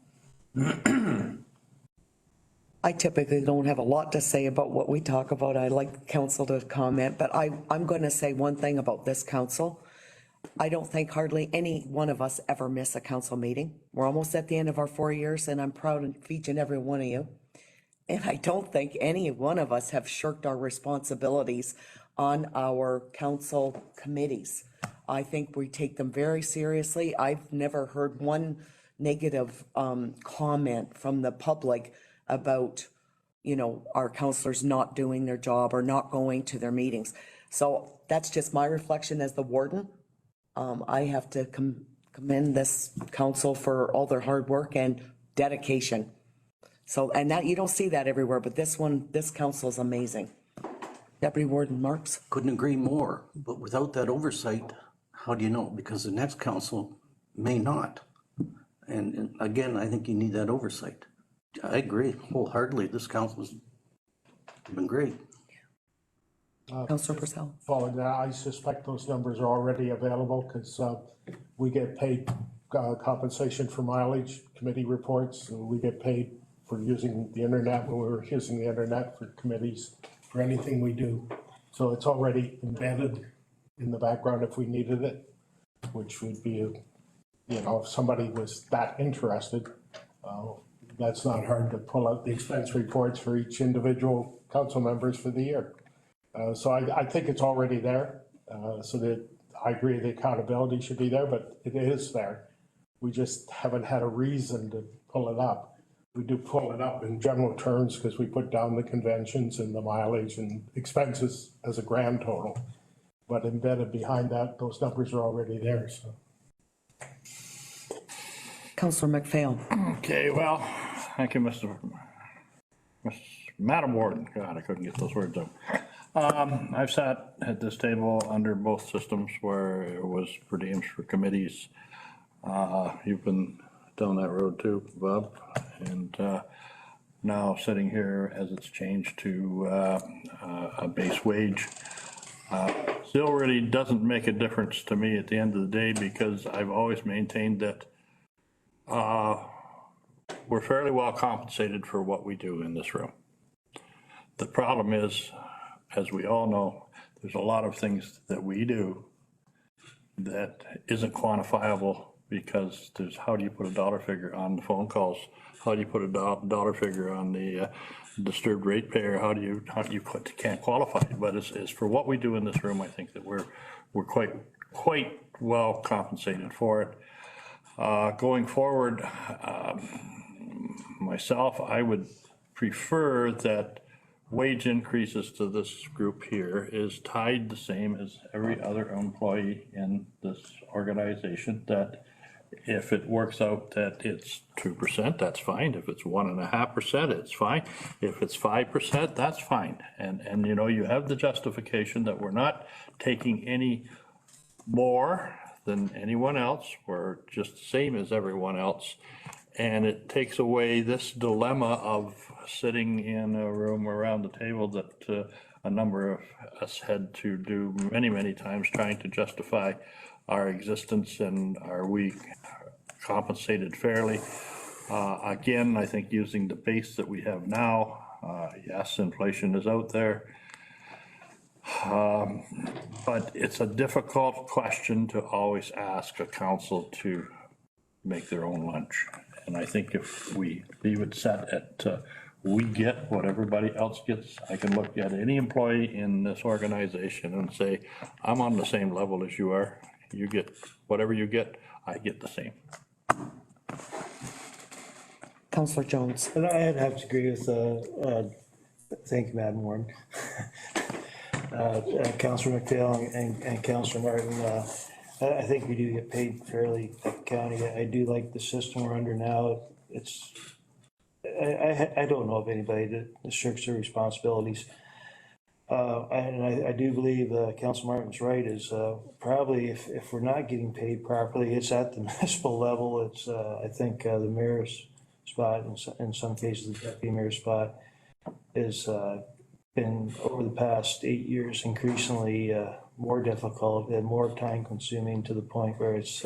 I typically don't have a lot to say about what we talk about. I like council to comment, but I'm going to say one thing about this council. I don't think hardly any one of us ever miss a council meeting. We're almost at the end of our 4 years, and I'm proud of each and every one of you. And I don't think any one of us have shirked our responsibilities on our council committees. I think we take them very seriously. I've never heard one negative comment from the public about, you know, our councillors not doing their job or not going to their meetings. So that's just my reflection as the warden. I have to commend this council for all their hard work and dedication. So, and that you don't see that everywhere, but this council is amazing. Deputy Warden Marks? Couldn't agree more, but without that oversight, how do you know? Because the next council may not. And again, I think you need that oversight. I agree wholeheartedly. This council's been great. Councillor Purcell? Following that, I suspect those numbers are already available because we get paid compensation for mileage committee reports. We get paid for using the internet when we were using the internet for committees, for anything we do. So it's already embedded in the background if we needed it, which would be, if somebody was that interested, that's not hard to pull out the expense reports for each individual council members for the year. So I think it's already there, so that I agree the accountability should be there, but it is there. We just haven't had a reason to pull it up. We do pull it up in general terms because we put down the conventions and the mileage and expenses as a grand total. But embedded behind that, those numbers are already there, so. Councillor McPhail. Okay, well, thank you, Madam Warden. God, I couldn't get those words out. I've sat at this table under both systems where it was per diems for committees. You've been down that road too, Bob, and now sitting here as it's changed to a base wage. Still really doesn't make a difference to me at the end of the day, because I've always maintained that we're fairly well compensated for what we do in this room. The problem is, as we all know, there's a lot of things that we do that isn't quantifiable, because there's, how do you put a dollar figure on the phone calls? How do you put a dollar figure on the disturbed ratepayer? How do you can't qualify it? But it's for what we do in this room, I think that we're quite well compensated for it. Going forward, myself, I would prefer that wage increases to this group here is tied the same as every other employee in this organization, that if it works out that it's 2%, that's fine. If it's 1.5%, it's fine. If it's 5%, that's fine. And you have the justification that we're not taking any more than anyone else. We're just the same as everyone else. And it takes away this dilemma of sitting in a room around the table that a number of us had to do many, many times, trying to justify our existence and are we compensated fairly. Again, I think using the base that we have now, yes, inflation is out there. But it's a difficult question to always ask a council to make their own lunch. And I think if we leave it set at we get what everybody else gets, I can look at any employee in this organization and say, I'm on the same level as you are. You get whatever you get, I get the same. Councillor Jones. And I'd have to agree with, thank you, Madam Warden. Councillor McPhail and Councillor Martin, I think we do get paid fairly at the county. I do like the system we're under now. It's, I don't know of anybody that shirks their responsibilities. And I do believe Councillor Martin's right, is probably if we're not getting paid properly, it's at the municipal level. It's, I think the mayor's spot, in some cases the deputy mayor's spot, is been over the past 8 years increasingly more difficult and more time consuming, to the point where it's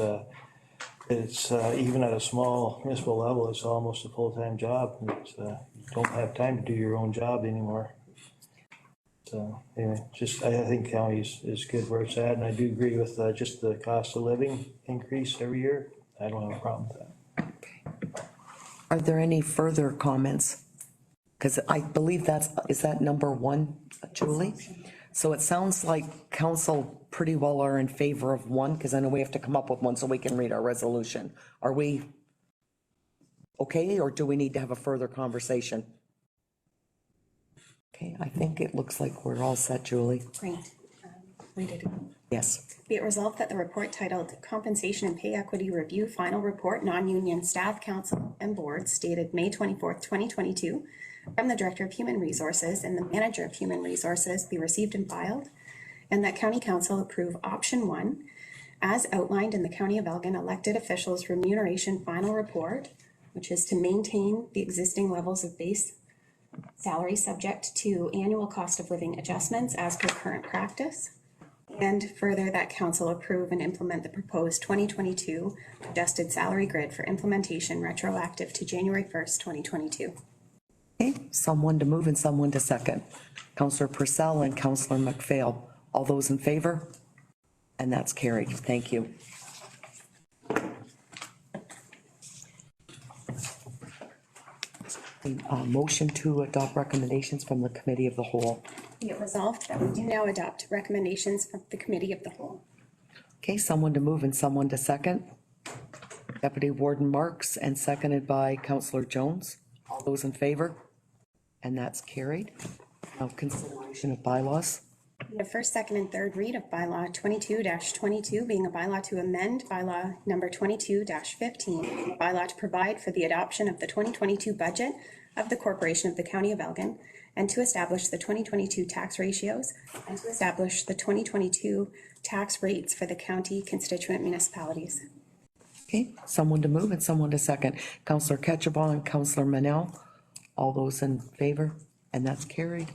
even at a small municipal level, it's almost a full-time job. You don't have time to do your own job anymore. So anyway, I think county is good where it's at, and I do agree with just the cost of living increase every year. I don't have a problem with that. Are there any further comments? Because I believe is that number one, Julie? So it sounds like council pretty well are in favor of one, because I know we have to come up with one so we can read our resolution. Are we okay, or do we need to have a further conversation? Okay, I think it looks like we're all set, Julie. Great. Read it. Yes. Be it resolved that the report titled Compensation and Pay Equity Review Final Report Non-Union Staff, Council and Boards dated May 24th, 2022 from the Director of Human Resources and the Manager of Human Resources be received and filed, and that County Council approve option 1 as outlined in the County of Elgin Elected Officials Remuneration Final Report, which is to maintain the existing levels of base salary subject to annual cost of living adjustments as per current practice, And further, that council approve and implement the proposed 2022 adjusted salary grid for implementation retroactive to January 1st, 2022. Okay, someone to move and someone to second. Counselor Purcell and Counselor McPhail. All those in favor? And that's carried. Thank you. Motion to adopt recommendations from the Committee of the Whole. Be it resolved that we do now adopt recommendations of the Committee of the Whole. Okay, someone to move and someone to second. Deputy Warden Marks and seconded by Counselor Jones. All those in favor? And that's carried. Now consideration of bylaws. The first, second, and third read of bylaw 22-22 being a bylaw to amend bylaw number 22-15, bylaw to provide for the adoption of the 2022 budget of the Corporation of the County of Elgin, and to establish the 2022 tax ratios, and to establish the 2022 tax rates for the county constituent municipalities. Okay, someone to move and someone to second. Counselor Ketchabah and Counselor Manel. All those in favor? And that's carried.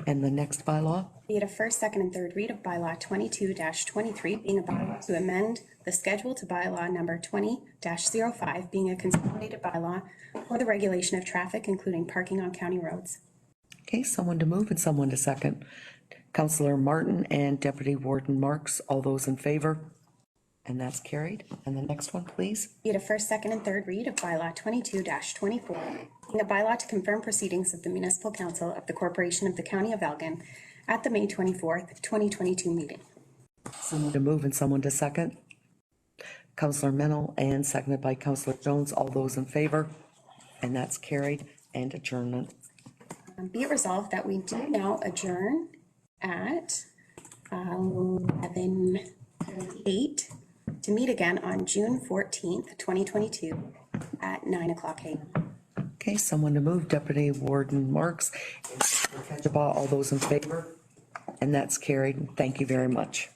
And the next bylaw? Be it a first, second, and third read of bylaw 22-23 being a bylaw to amend the schedule to bylaw number 20-05 being a consolidated bylaw for the regulation of traffic, including parking on county roads. Okay, someone to move and someone to second. Counselor Martin and Deputy Warden Marks. All those in favor? And that's carried. And the next one, please. Be it a first, second, and third read of bylaw 22-24, being a bylaw to confirm proceedings of the Municipal Council of the Corporation of the County of Elgin at the May 24th, 2022 meeting. Someone to move and someone to second. Counselor Mennel and seconded by Counselor Jones. All those in favor? And that's carried. And adjournment. Be it resolved that we do now adjourn at 11:08 to meet again on June 14th, 2022 at 9:00 a.m. Okay, someone to move. Deputy Warden Marks. All those in favor? And that's carried. Thank you very much.